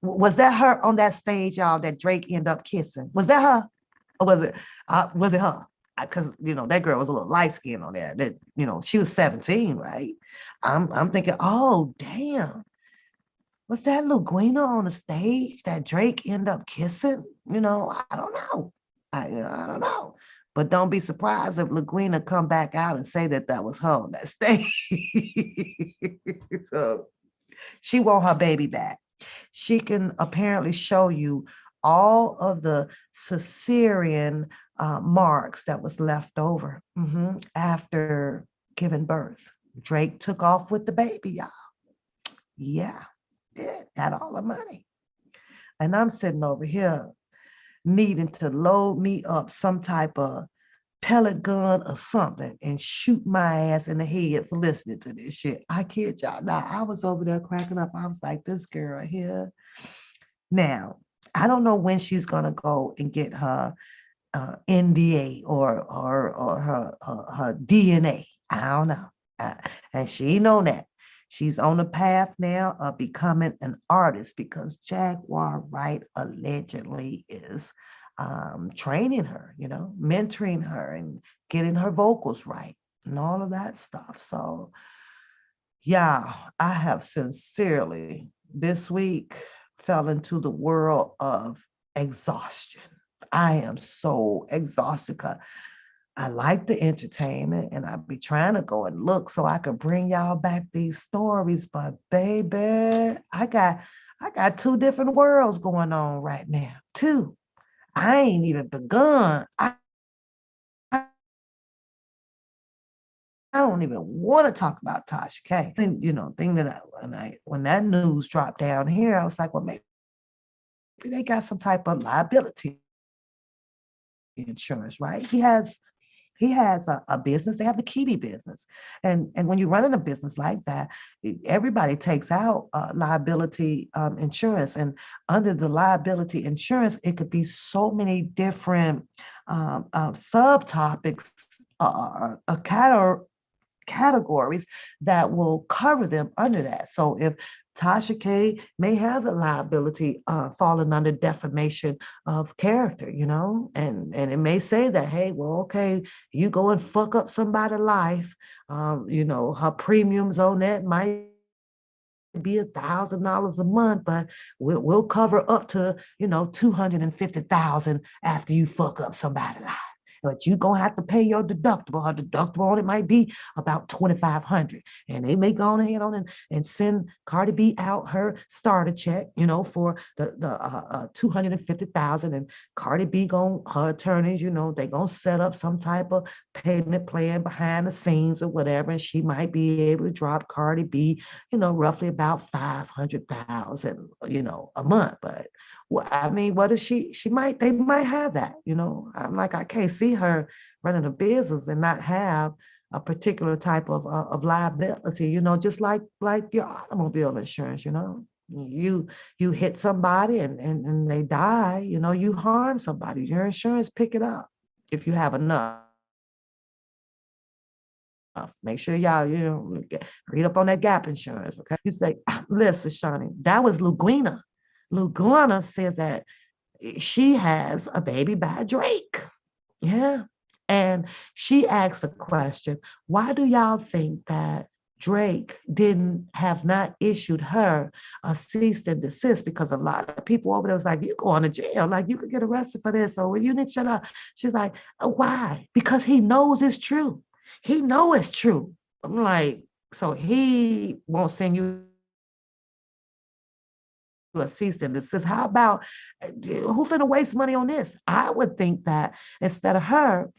Was that her on that stage, y'all, that Drake ended up kissing? Was that her? Or was it her? Because, you know, that girl was a little light skinned on there. That, you know, she was 17, right? I'm thinking, oh, damn. Was that Luguina on the stage that Drake ended up kissing? You know, I don't know. I don't know. But don't be surprised if Laguina come back out and say that that was her on that stage. So she want her baby back. She can apparently show you all of the cesarean marks that was left over after giving birth. Drake took off with the baby, y'all. Yeah, yeah, had all the money. And I'm sitting over here needing to load me up some type of pellet gun or something and shoot my ass in the head for listening to this shit. I kid y'all. Now, I was over there cracking up. I was like, this girl here. Now, I don't know when she's going to go and get her NDA or her DNA. I don't know. And she know that. She's on the path now of becoming an artist because Jaguar Wright allegedly is training her, you know, mentoring her and getting her vocals right and all of that stuff. So, yeah, I have sincerely this week fell into the world of exhaustion. I am so exhausted 'cause I like the entertainment and I be trying to go and look so I could bring y'all back these stories. But baby, I got two different worlds going on right now. Two. I ain't even begun. I don't even want to talk about Tasha K. And, you know, thing that when that news dropped down here, I was like, well, maybe they got some type of liability insurance, right? He has a business. They have the Kiwi business, and when you're running a business like that, everybody takes out liability insurance, and under the liability insurance, it could be so many different subtopics, categories that will cover them under that. So if Tasha K may have the liability falling under defamation of character, you know, and it may say that, hey, well, okay, you go and fuck up somebody's life, you know, her premiums on that might be $1,000 a month, but we'll cover up to, you know, 250,000 after you fuck up somebody's life. But you gonna have to pay your deductible. Her deductible on it might be about 2,500, and they may go ahead on and send Cardi B out her starter check, you know, for the 250,000, and Cardi B her attorneys, you know, they gonna set up some type of payment plan behind the scenes or whatever, and she might be able to drop Cardi B, you know, roughly about 500,000, you know, a month. But well, I mean, what if they might have that, you know? I'm like, I can't see her running a business and not have a particular type of liability, you know, just like your automobile insurance, you know. You hit somebody and they die, you know, you harm somebody, your insurance pick it up if you have enough. Make sure y'all, you know, read up on that gap insurance, okay? You say, listen, Shawnee, that was Luguina. Luguina says that she has a baby by Drake. Yeah. And she asked a question, why do y'all think that Drake have not issued her a cease and desist? Because a lot of people over there was like, you going to jail, like you could get arrested for this, or you need to shut up. She's like, why? Because he knows it's true. He know it's true. I'm like, so he won't send you a cease and desist. How about who finna waste money on this? I would think that instead of her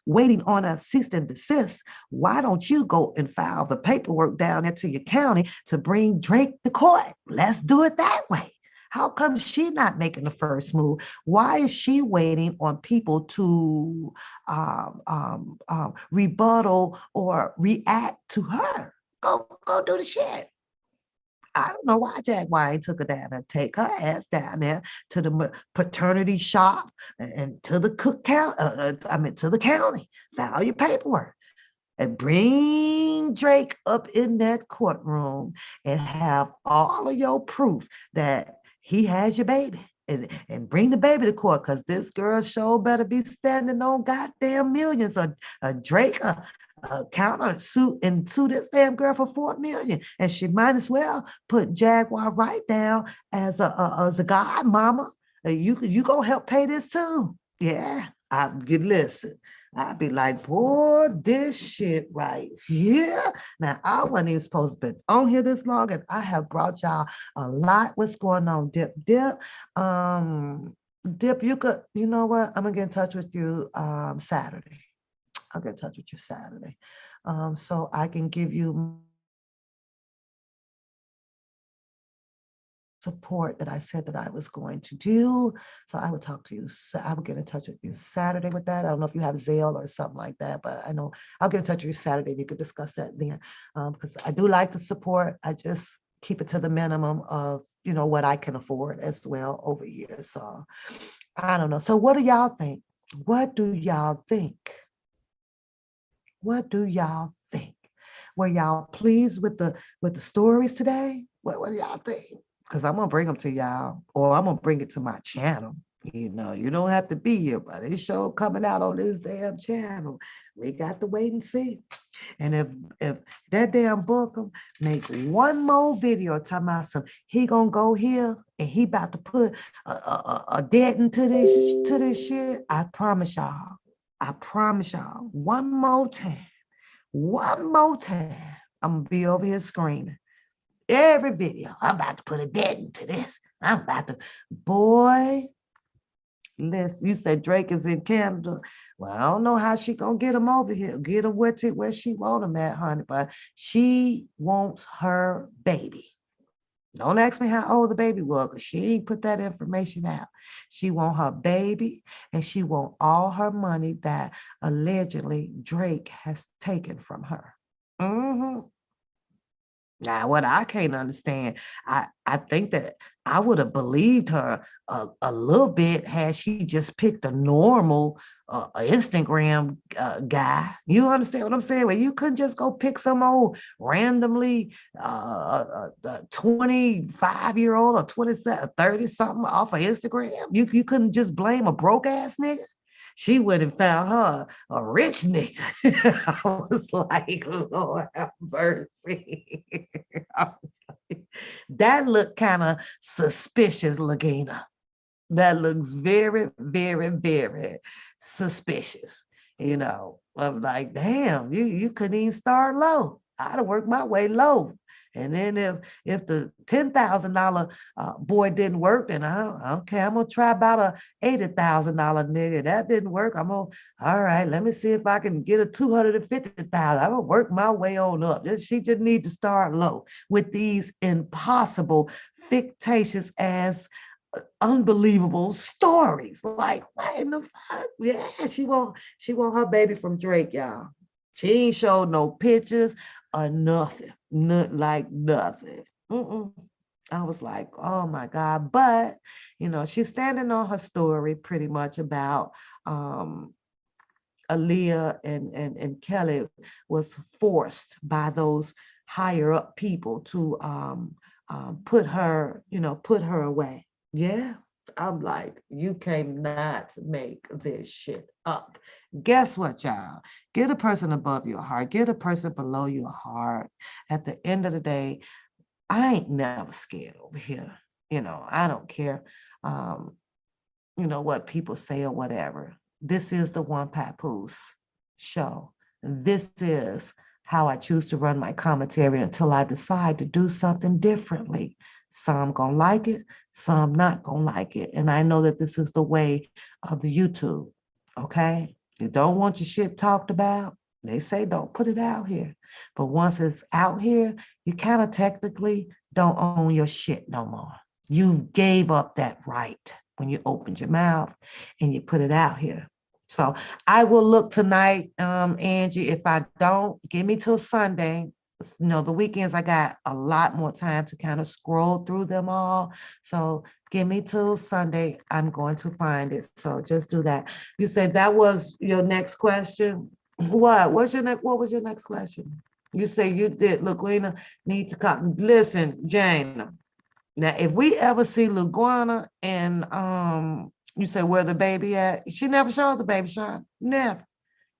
waiting on a cease and desist, why don't you go and file the paperwork down into your county to bring Drake to court? Let's do it that way. How come she not making the first move? Why is she waiting on people to rebuttal or react to her? Go do the shit. I don't know why Jaguar ain't took her down there. Take her ass down there to the paternity shop and to the to the county. File your paperwork and bring Drake up in that courtroom and have all of your proof that he has your baby. And bring the baby to court because this girl sure better be standing on goddamn millions. Drake, counter suit and sue this damn girl for 4 million. And she might as well put Jaguar right down as a godmama. You gonna help pay this too. Yeah, I get listen. I'd be like, boy, this shit right here. Now, I wasn't even supposed to be on here this long, and I have brought y'all a lot. What's going on, Dip? Dip, you know what? I'm gonna get in touch with you Saturday. I'll get in touch with you Saturday. So I can give you support that I said that I was going to do. So I would talk to you. I will get in touch with you Saturday with that. I don't know if you have Zelle or something like that, but I know I'll get in touch with you Saturday. We could discuss that then, because I do like the support. I just keep it to the minimum of, what I can afford as well over years. So I don't know. So what do y'all think? What do y'all think? What do y'all think? Were y'all pleased with the stories today? What do y'all think? Because I'm gonna bring them to y'all, or I'm gonna bring it to my channel. You don't have to be here, but it's show coming out on this damn channel. We got to wait and see. And if that damn Bookham make one more video talking about he gonna go here and he about to put a dead into this shit, I promise y'all. One more time, I'm gonna be over here screaming. Every video, I'm about to put a dead into this. I'm about to, boy, listen, you said Drake is in Canada. Well, I don't know how she gonna get him over here, get him where she want him at, honey, but she wants her baby. Don't ask me how old the baby was, because she ain't put that information out. She want her baby, and she want all her money that allegedly Drake has taken from her. Mm-hmm. Now, what I can't understand, I think that I would have believed her a little bit had she just picked a normal Instagram guy. You understand what I'm saying? Well, you couldn't just go pick some old randomly 25-year-old or 27, 30 something off of Instagram. You couldn't just blame a broke ass nigga. She would have found her a rich nigga. I was like, Lord have mercy. That looked kind of suspicious, Lagina. That looks very, very, very suspicious. I'm like, damn, you couldn't even start low. I'd have worked my way low. And then if the $10,000 boy didn't work, then okay, I'm gonna try about a $80,000 nigga. That didn't work. All right, let me see if I can get a $250,000. I'm gonna work my way on up. She just need to start low with these impossible, fictitious ass unbelievable stories. Like, what in the fuck? Yeah, she want her baby from Drake, y'all. She ain't showed no pictures or nothing. Nothing. I was like, oh my God. But, she's standing on her story pretty much about Aaliyah and Kelly was forced by those higher up people to put her away. Yeah. I'm like, you cannot make this shit up. Guess what, y'all? Get a person above your heart. Get a person below your heart. At the end of the day, I ain't never scared over here. I don't care, what people say or whatever. This is the One Papoose show. This is how I choose to run my commentary until I decide to do something differently. Some gonna like it, some not gonna like it. And I know that this is the way of the YouTube, okay? You don't want your shit talked about, they say don't put it out here. But once it's out here, you kind of technically don't own your shit no more. You gave up that right when you opened your mouth and you put it out here. So I will look tonight, Angie. If I don't, give me till Sunday. The weekends I got a lot more time to kind of scroll through them all. So give me till Sunday. I'm going to find it. So just do that. You said that was your next question. What? What was your next question? You say you did Laguina need to come. Listen, Jane. Now, if we ever see Luguana and you say where the baby at, she never showed the baby, Sean. Never.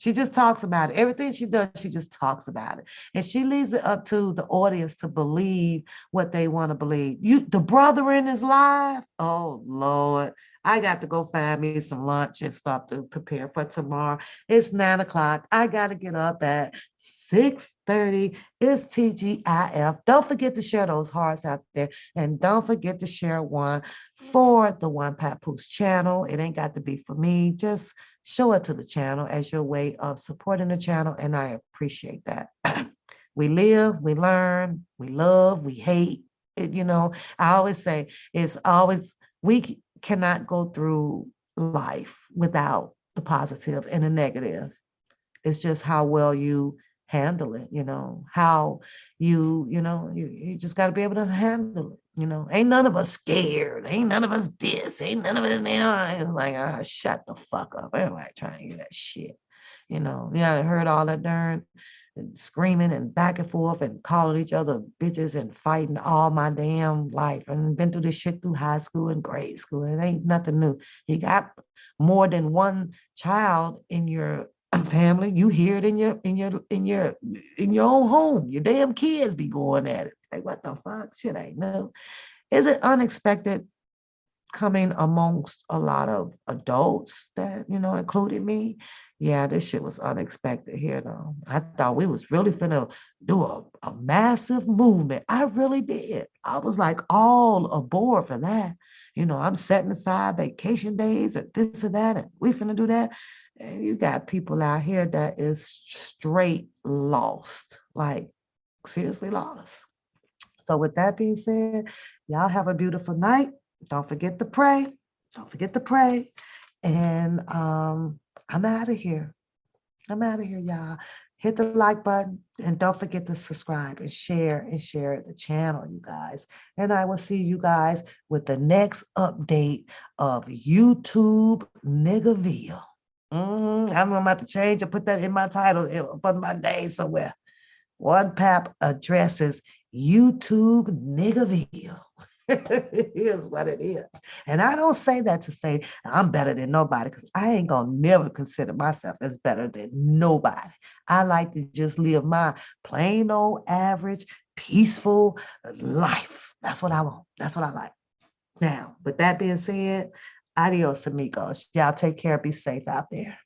She just talks about it. Everything she does, she just talks about it. And she leaves it up to the audience to believe what they want to believe. The brother in his life. Oh Lord. I got to go find me some lunch and start to prepare for tomorrow. It's 9 o'clock. I got to get up at 6:30. It's TGIF. Don't forget to share those hearts out there. And don't forget to share one for the One Papoose channel. It ain't got to be for me. Just show it to the channel as your way of supporting the channel, and I appreciate that. We live, we learn, we love, we hate. I always say we cannot go through life without the positive and the negative. It's just how well you handle it, how you just got to be able to handle it. Ain't none of us scared. Ain't none of us this. Ain't none of us there. It's like, shut the fuck up. Everybody trying to hear that shit. I heard all that darn screaming and back and forth and calling each other bitches and fighting all my damn life. And been through this shit through high school and grade school. It ain't nothing new. You got more than one child in your family. You hear it in your own home. Your damn kids be going at it. Like, what the fuck? Shit ain't no. Is it unexpected coming amongst a lot of adults that, included me? Yeah, this shit was unexpected here, though. I thought we was really finna do a massive movement. I really did. I was like all aboard for that. I'm setting aside vacation days or this or that, and we finna do that. And you got people out here that is straight lost, like seriously lost. So with that being said, y'all have a beautiful night. Don't forget to pray. Don't forget to pray. And I'm out of here. I'm out of here, y'all. Hit the like button and don't forget to subscribe and share the channel, you guys. And I will see you guys with the next update of YouTube Niggaville. I'm about to change and put that in my title, on my name somewhere. One Pap addresses YouTube Niggaville. Here's what it is. And I don't say that to say I'm better than nobody, because I ain't gonna never consider myself as better than nobody. I like to just live my plain old average, peaceful life. That's what I want. That's what I like. Now, with that being said, adios, amigos. Y'all take care. Be safe out there.